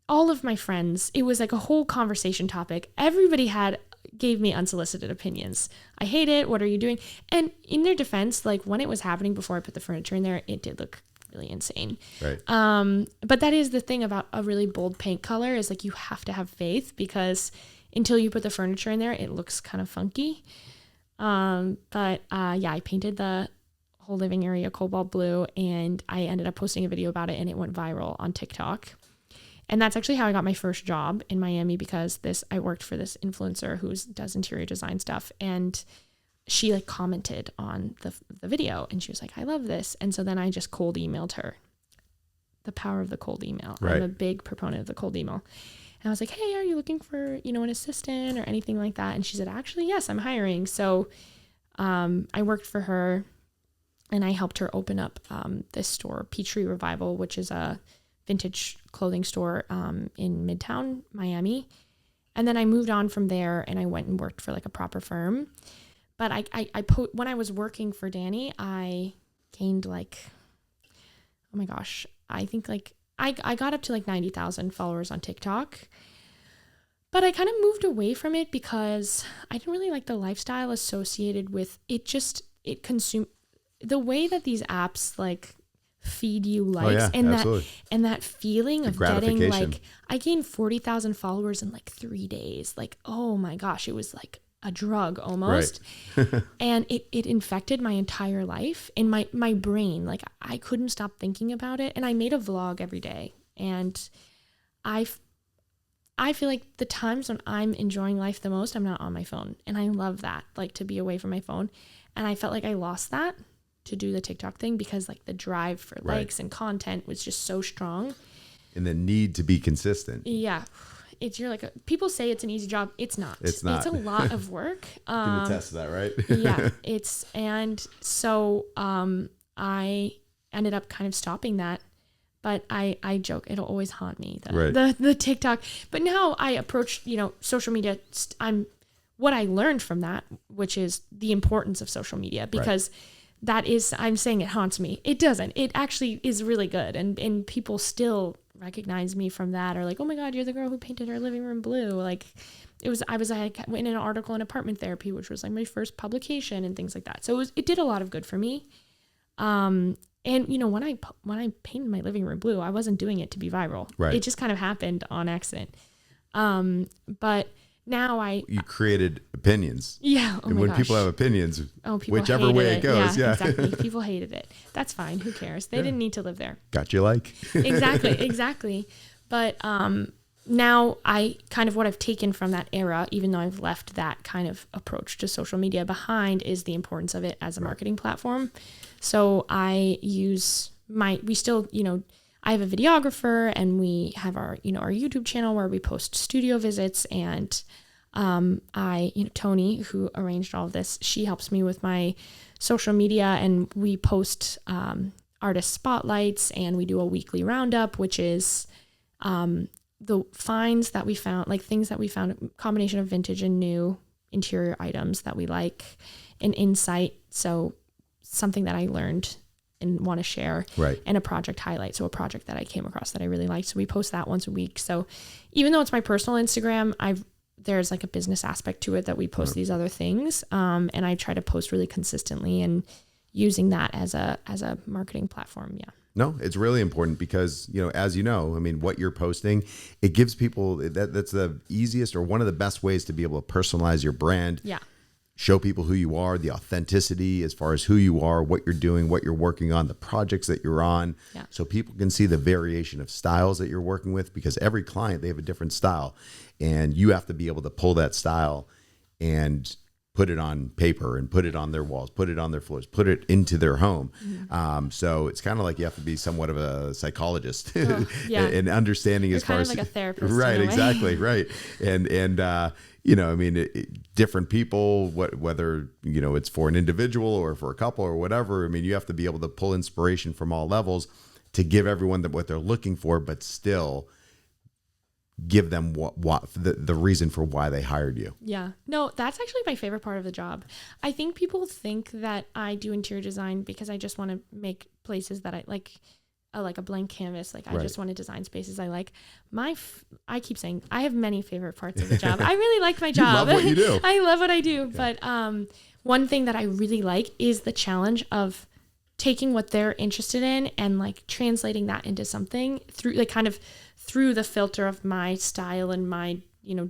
all of my friends, it was like a whole conversation topic. Everybody gave me unsolicited opinions. I hate it. What are you doing? And in their defense, like when it was happening before I put the furniture in there, it did look really insane. Right. But that is the thing about a really bold paint color, is like you have to have faith, because until you put the furniture in there, it looks kind of funky. I painted the whole living area cobalt blue, and I ended up posting a video about it, and it went viral on TikTok. And that's actually how I got my first job in Miami, because I worked for this influencer who does interior design stuff, and she like commented on the video, and she was like, I love this. And so then I just cold emailed her. The power of the cold email. Right. I'm a big proponent of the cold email. And I was like, hey, are you looking for, an assistant or anything like that? And she said, actually, yes, I'm hiring. So I worked for her, and I helped her open up this store, Peachtree Revival, which is a vintage clothing store in Midtown Miami. And then I moved on from there, and I went and worked for like a proper firm. But when I was working for Danny, I gained like, oh my gosh, I think like I got up to like 90,000 followers on TikTok. But I kind of moved away from it because I didn't really like the lifestyle associated with it. It consumed the way that these apps like feed you likes and that feeling of getting like, I gained 40,000 followers in like 3 days. Like, oh my gosh, it was like a drug almost. Right. And it infected my entire life and my brain. Like I couldn't stop thinking about it. And I made a vlog every day. And I feel like the times when I'm enjoying life the most, I'm not on my phone. And I love that, like to be away from my phone. And I felt like I lost that to do the TikTok thing, because like the drive for likes and content was just so strong. And the need to be consistent. Yeah. You're like, people say it's an easy job. It's not. It's a lot of work. You can attest to that, right? Yeah. And so I ended up kind of stopping that. but I joke, it'll always haunt me, Right. the TikTok. But now I approach, social media. What I learned from that, which is the importance of social media, because that is, I'm saying it haunts me. It doesn't. It actually is really good. And people still recognize me from that, or like, oh my God, you're the girl who painted her living room blue. Like I was in an article in Apartment Therapy, which was like my first publication and things like that. So it did a lot of good for me. And when I painted my living room blue, I wasn't doing it to be viral. Right. It just kind of happened on accident. But now you created opinions. Yeah. Oh and my when gosh. people have opinions, people whichever way it goes. Yeah. Exactly. People hated it. That's fine. Who cares? They didn't need to live there. Got you like. Exactly. But, now what I've taken from that era, even though I've left that kind of approach to social media behind, is the importance of it as a marketing platform. So I use I have a videographer, and we have our YouTube channel where we post studio visits, and Tony, who arranged all of this, she helps me with my social media, and we post artist spotlights, and we do a weekly roundup, which is the finds that we found, like things that we found, a combination of vintage and new interior items that we like, an insight, so something that I learned and want to share, right, and a project highlight, so a project that I came across that I really liked. So we post that once a week. So even though it's my personal Instagram, there's like a business aspect to it that we post these other things, and I try to post really consistently and using that as a marketing platform. Yeah. No, it's really important because, as you know, I mean, what you're posting, it gives people that's the easiest or one of the best ways to be able to personalize your brand. Yeah. Show people who you are, the authenticity as far as who you are, what you're doing, what you're working on, the projects that you're on. Yeah. So people can see the variation of styles that you're working with, because every client, they have a different style, and you have to be able to pull that style and put it on paper and put it on their walls, put it on their floors, put it into their home. Mm-hmm. So it's kind of like you have to be somewhat of a psychologist and understanding You're as far kind as of like a therapist. Right. Exactly. Right. And different people, whether, it's for an individual or for a couple or whatever. I mean, you have to be able to pull inspiration from all levels to give everyone what they're looking for, but still give them what the reason for why they hired you. Yeah. No, that's actually my favorite part of the job. I think people think that I do interior design because I just want to make places that I like a blank canvas. Like I just want to design spaces I like. I keep saying I have many favorite parts of the job. I really like my job. You love what you do. I love what I do. Yeah. But one thing that I really like is the challenge of taking what they're interested in and like translating that into something through through the filter of my style and my,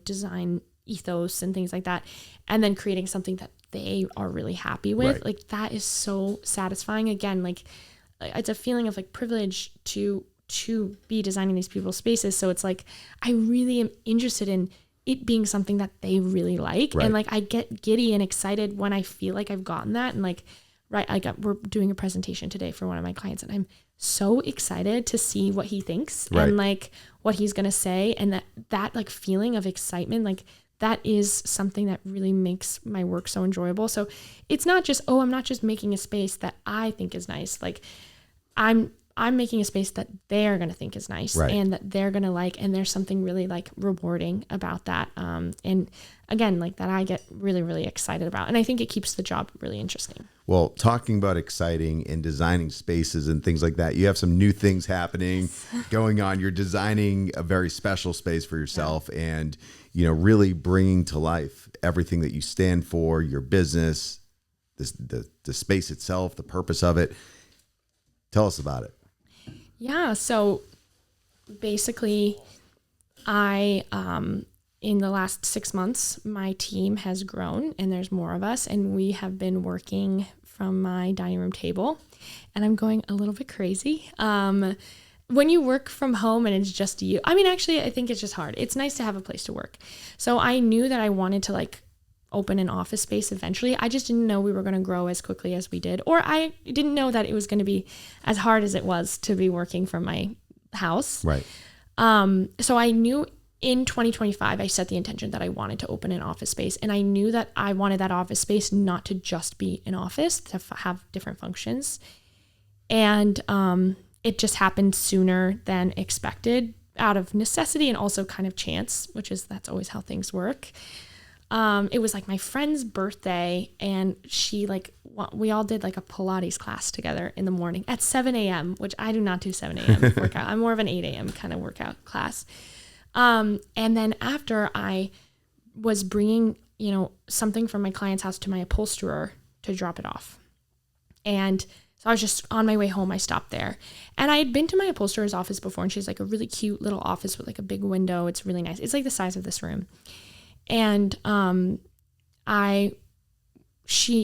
design ethos and things like that. And then creating something that they are really happy with. Right. Like that is so satisfying. Again, like it's a feeling of like privilege to be designing these people's spaces. So it's like, I really am interested in it being something that they really like. Right. And like, I get giddy and excited when I feel like I've gotten that. And like, we're doing a presentation today for one of my clients, and I'm so excited to see what he thinks and like what he's going to say. And that like feeling of excitement, like that is something that really makes my work so enjoyable. So it's not just, I'm not just making a space that I think is nice. Like I'm making a space that they're going to think is nice and that they're going to like, and there's something really like rewarding about that. And again, like that I get really, really excited about. And I think it keeps the job really interesting. Well, talking about exciting and designing spaces and things like that, you have some new things happening going on. You're designing a very special space for yourself and, really bringing to life everything that you stand for, your business, the space itself, the purpose of it. Tell us about it. Yeah. So basically in the last 6 months, my team has grown and there's more of us, and we have been working from my dining room table, and I'm going a little bit crazy. When you work from home and it's just you, actually, I think it's just hard. It's nice to have a place to work. So I knew that I wanted to like open an office space eventually. I just didn't know we were going to grow as quickly as we did, or I didn't know that it was going to be as hard as it was to be working from my house. Right. So I knew in 2025, I set the intention that I wanted to open an office space, and I knew that I wanted that office space not to just be an office, to have different functions. And it just happened sooner than expected out of necessity and also kind of chance, that's always how things work. It was like my friend's birthday, and we all did like a Pilates class together in the morning at 7 a.m., which I do not do 7 a.m. workout. I'm more of an 8 a.m. kind of workout class. And then after, I was bringing, something from my client's house to my upholsterer to drop it off. And so I was just on my way home. I stopped there, and I had been to my upholsterer's office before, and she's like a really cute little office with like a big window. It's really nice. It's like the size of this room. And I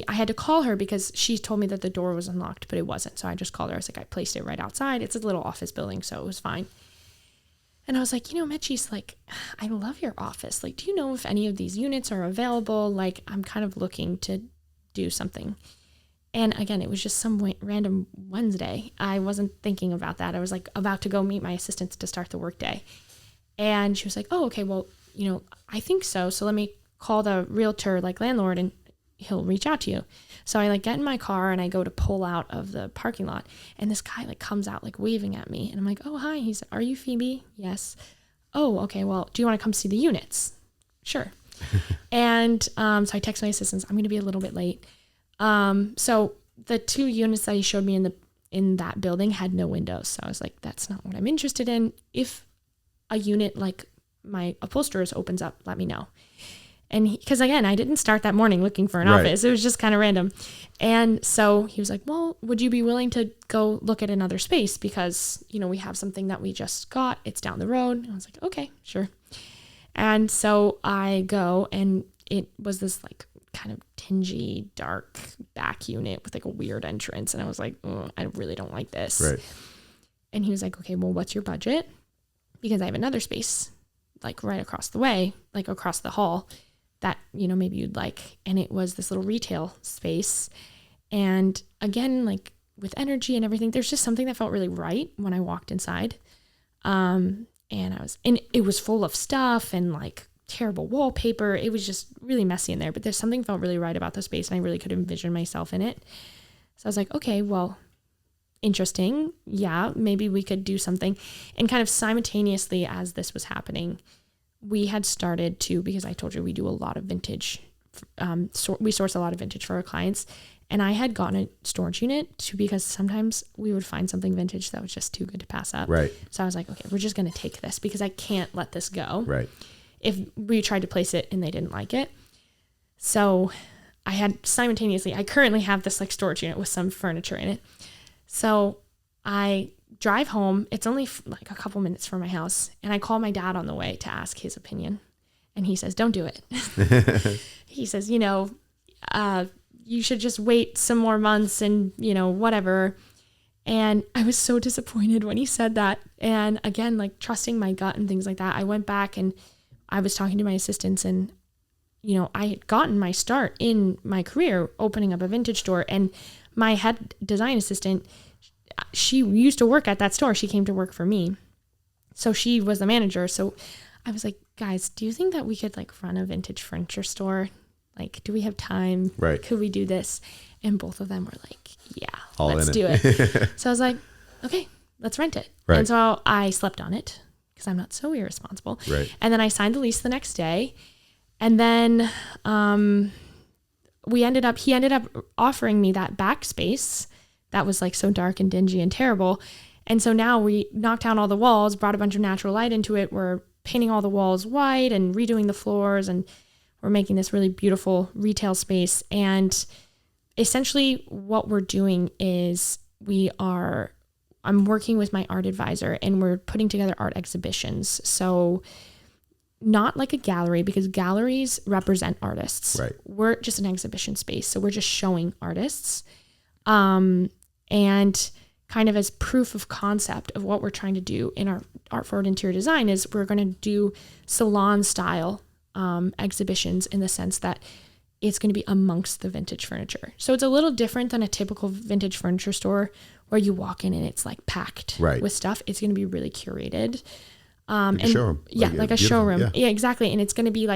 had to call her because she told me that the door was unlocked, but it wasn't. So I just called her. I was like, I placed it right outside. It's a little office building, so it was fine. And I was like, Mitchie's like, I love your office. Like, do you know if any of these units are available? Like, I'm kind of looking to do something. And again, it was just some random Wednesday. I wasn't thinking about that. I was like about to go meet my assistants to start the workday. And she was like, oh, okay, well, I think so. So let me call the realtor, like landlord, and he'll reach out to you. So I get in my car and I go to pull out of the parking lot, and this guy comes out waving at me, and I'm like, oh, hi. He's, are you Phoebe? Yes. Oh, okay. Well, do you want to come see the units? Sure. And so I text my assistants, I'm going to be a little bit late. So the 2 units that he showed me in that building had no windows. So I was like, that's not what I'm interested in. If a unit like my upholsterer's opens up, let me know. And because again, I didn't start that morning looking for an office. It was just kind of random. And so he was like, well, would you be willing to go look at another space? Because, we have something that we just got. It's down the road. And I was like, okay, sure. And so I go, and it was this kind of dingy, dark back unit with a weird entrance. And I was like, I really don't like this. Right. And he was like, okay, well, what's your budget? Because I have another space right across the way, across the hall that, maybe you'd like. And it was this little retail space. And again, with energy and everything, there's just something that felt really right when I walked inside. And it was full of stuff and terrible wallpaper. It was just really messy in there, but there's something felt really right about the space, and I really could envision myself in it. So I was like, okay, well, interesting. Yeah, maybe we could do something. And kind of simultaneously as this was happening, we had started to, because I told you we do a lot of vintage, we source a lot of vintage for our clients. And I had gotten a storage unit because sometimes we would find something vintage that was just too good to pass up. Right. So I was like, okay, we're just going to take this because I can't let this go. Right. If we tried to place it and they didn't like it. So I had simultaneously, I currently have this storage unit with some furniture in it. So I drive home. It's only a couple minutes from my house. And I call my dad on the way to ask his opinion. And he says, don't do it. He says, you should just wait some more months and, whatever. And I was so disappointed when he said that. And again, trusting my gut and things like that, I went back and I was talking to my assistants, and, I had gotten my start in my career opening up a vintage store, and my head design assistant, she used to work at that store. She came to work for me. So she was the manager. So I was like, guys, do you think that we could run a vintage furniture store? Do we have time? Right. Could we do this? And both of them were like, yeah, all let's do it. So I was like, okay, let's rent it. Right. And so I slept on it because I'm not so irresponsible. Right. And then I signed the lease the next day. And then he ended up offering me that back space that was so dark and dingy and terrible. And so now we knocked down all the walls, brought a bunch of natural light into it. We're painting all the walls white and redoing the floors, and we're making this really beautiful retail space. And essentially what we're doing is I'm working with my art advisor, and we're putting together art exhibitions. So not like a gallery, because galleries represent artists. Right. We're just an exhibition space. So we're just showing artists. And kind of as proof of concept of what we're trying to do in our art forward interior design is we're going to do salon style exhibitions, in the sense that it's going to be amongst the vintage furniture. So it's a little different than a typical vintage furniture store where you walk in and it's packed with stuff. It's going to be really curated. Like a showroom. Yeah, like a showroom. Yeah, exactly. And it's going to be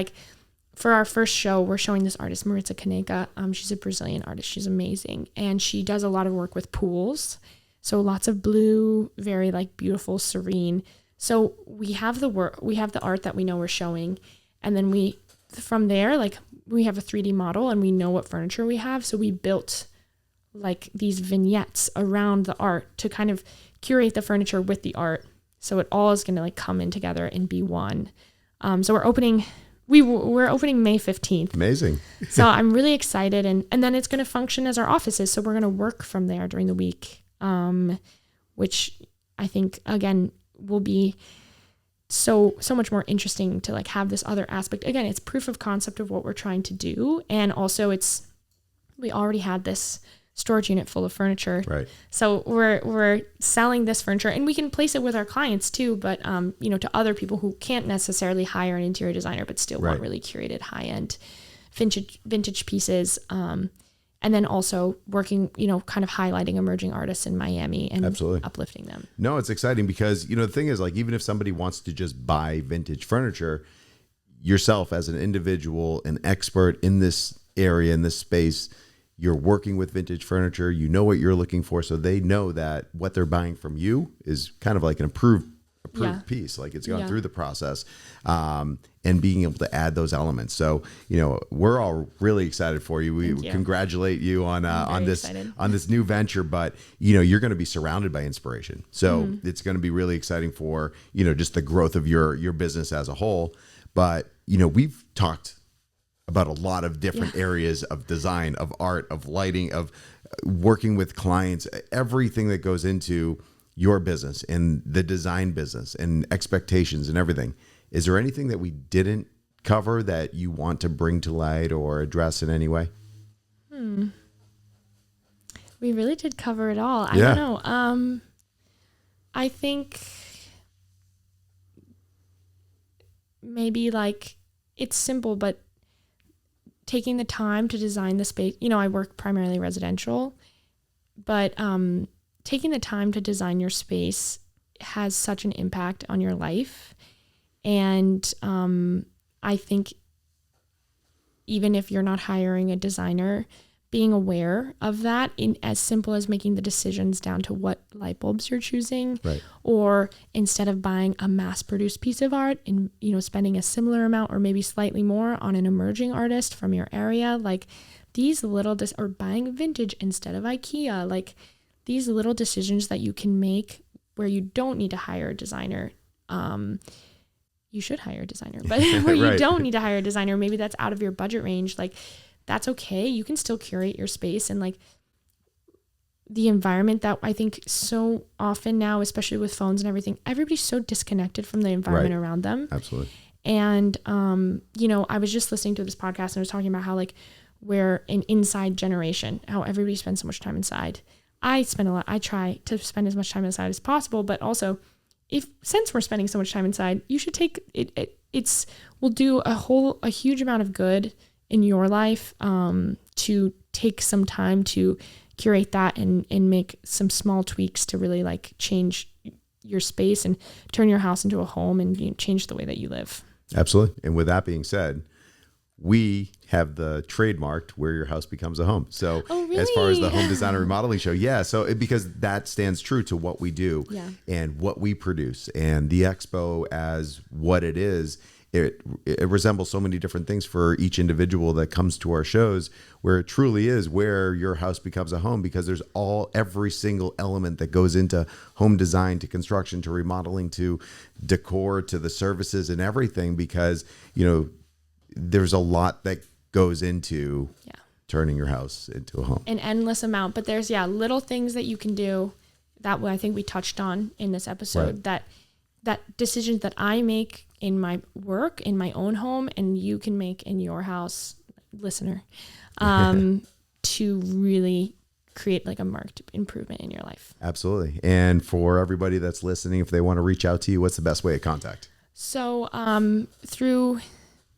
for our first show, we're showing this artist, Maritza Caneca. She's a Brazilian artist. She's amazing. And she does a lot of work with pools. So lots of blue, very like beautiful, serene. So we have the art that we know we're showing. And then from there, like we have a 3D model and we know what furniture we have. So we built like these vignettes around the art to kind of curate the furniture with the art. So it all is going to like come in together and be one. So we're opening May 15th. Amazing. So I'm really excited. And then it's going to function as our offices. So we're going to work from there during the week, which I think, again, will be so much more interesting to like have this other aspect. Again, it's proof of concept of what we're trying to do. And also we already had this storage unit full of furniture. Right. So we're selling this furniture and we can place it with our clients too, but to other people who can't necessarily hire an interior designer, but still want really curated high-end vintage pieces. And then also working, kind of highlighting emerging artists in Miami and uplifting them. No, it's exciting because, the thing is like, even if somebody wants to just buy vintage furniture, yourself as an individual, an expert in this area, in this space, you're working with vintage furniture, you know what you're looking for. So they know that what they're buying from you is kind of like an approved piece, like it's gone through the process, and being able to add those elements. So, we're all really excited for you. We congratulate you on this new venture, but you're going to be surrounded by inspiration. So it's going to be really exciting for, just the growth of your business as a whole. But, we've talked about a lot of different areas of design, of art, of lighting, of working with clients, everything that goes into your business and the design business and expectations and everything. Is there anything that we didn't cover that you want to bring to light or address in any way? We really did cover it all. I don't know. I think maybe like it's simple, but taking the time to design the space. I work primarily residential, but taking the time to design your space has such an impact on your life. And I think even if you're not hiring a designer, being aware of that, in as simple as making the decisions down to what light bulbs you're choosing, or instead of buying a mass-produced piece of art and spending a similar amount or maybe slightly more on an emerging artist from your area, like these little or buying vintage instead of IKEA, like these little decisions that you can make where you don't need to hire a designer. You should hire a designer, but where you don't need to hire a designer, maybe that's out of your budget range, like that's okay. You can still curate your space and like the environment that I think so often now, especially with phones and everything, everybody's so disconnected from the environment around them. Absolutely. And, I was just listening to this podcast and I was talking about how like we're an inside generation, how everybody spends so much time inside. I try to spend as much time inside as possible, but also since we're spending so much time inside, you should take it. Will do a huge amount of good in your life, to take some time to curate that and make some small tweaks to really like change your space and turn your house into a home and change the way that you live. Absolutely. And with that being said, we have the trademarked where your house becomes a home. So as far as the home design and remodeling show, because that stands true to what we do and what we produce, and the expo as what it is. It resembles so many different things for each individual that comes to our shows, where it truly is where your house becomes a home, because there's every single element that goes into home design, to construction, to remodeling, to decor, to the services and everything, because, there's a lot that goes into turning your house into a home. An endless amount, but there's little things that you can do that I think we touched on in this episode, that decisions that I make in my work, in my own home, and you can make in your house, listener, to really create like a marked improvement in your life. Absolutely. And for everybody that's listening, if they want to reach out to you, what's the best way of contact? So through,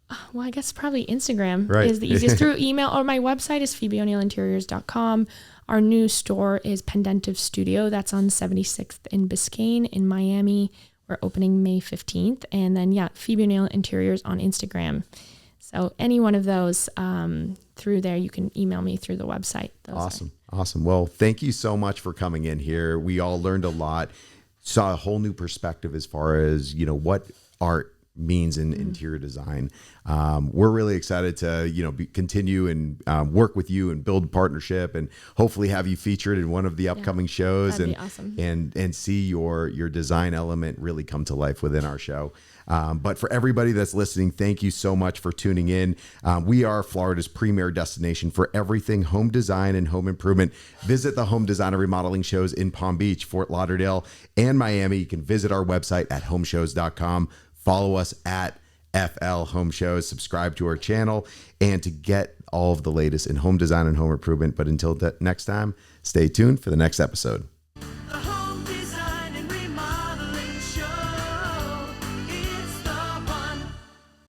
I guess probably Instagram is the easiest. Through email, or my website is phoebeoneilinteriors.com. Our new store is Pendentive Studio. That's on 76th and Biscayne in Miami. We're opening May 15th. And then, Phoebe Oneil Interiors on Instagram. So any one of those through there, you can email me through the website. Awesome. Well, thank you so much for coming in here. We all learned a lot, saw a whole new perspective as far as, what art means in interior design. We're really excited to, continue and work with you and build partnership and hopefully have you featured in one of the upcoming shows that'd be awesome. and see your design element really come to life within our show. But for everybody that's listening, thank you so much for tuning in. We are Florida's premier destination for everything home design and home improvement. Visit the home design and remodeling shows in Palm Beach, Fort Lauderdale, and Miami. You can visit our website at homeshows.com. Follow us at FL Home Shows. Subscribe to our channel and to get all of the latest in home design and home improvement. But until next time, stay tuned for the next episode.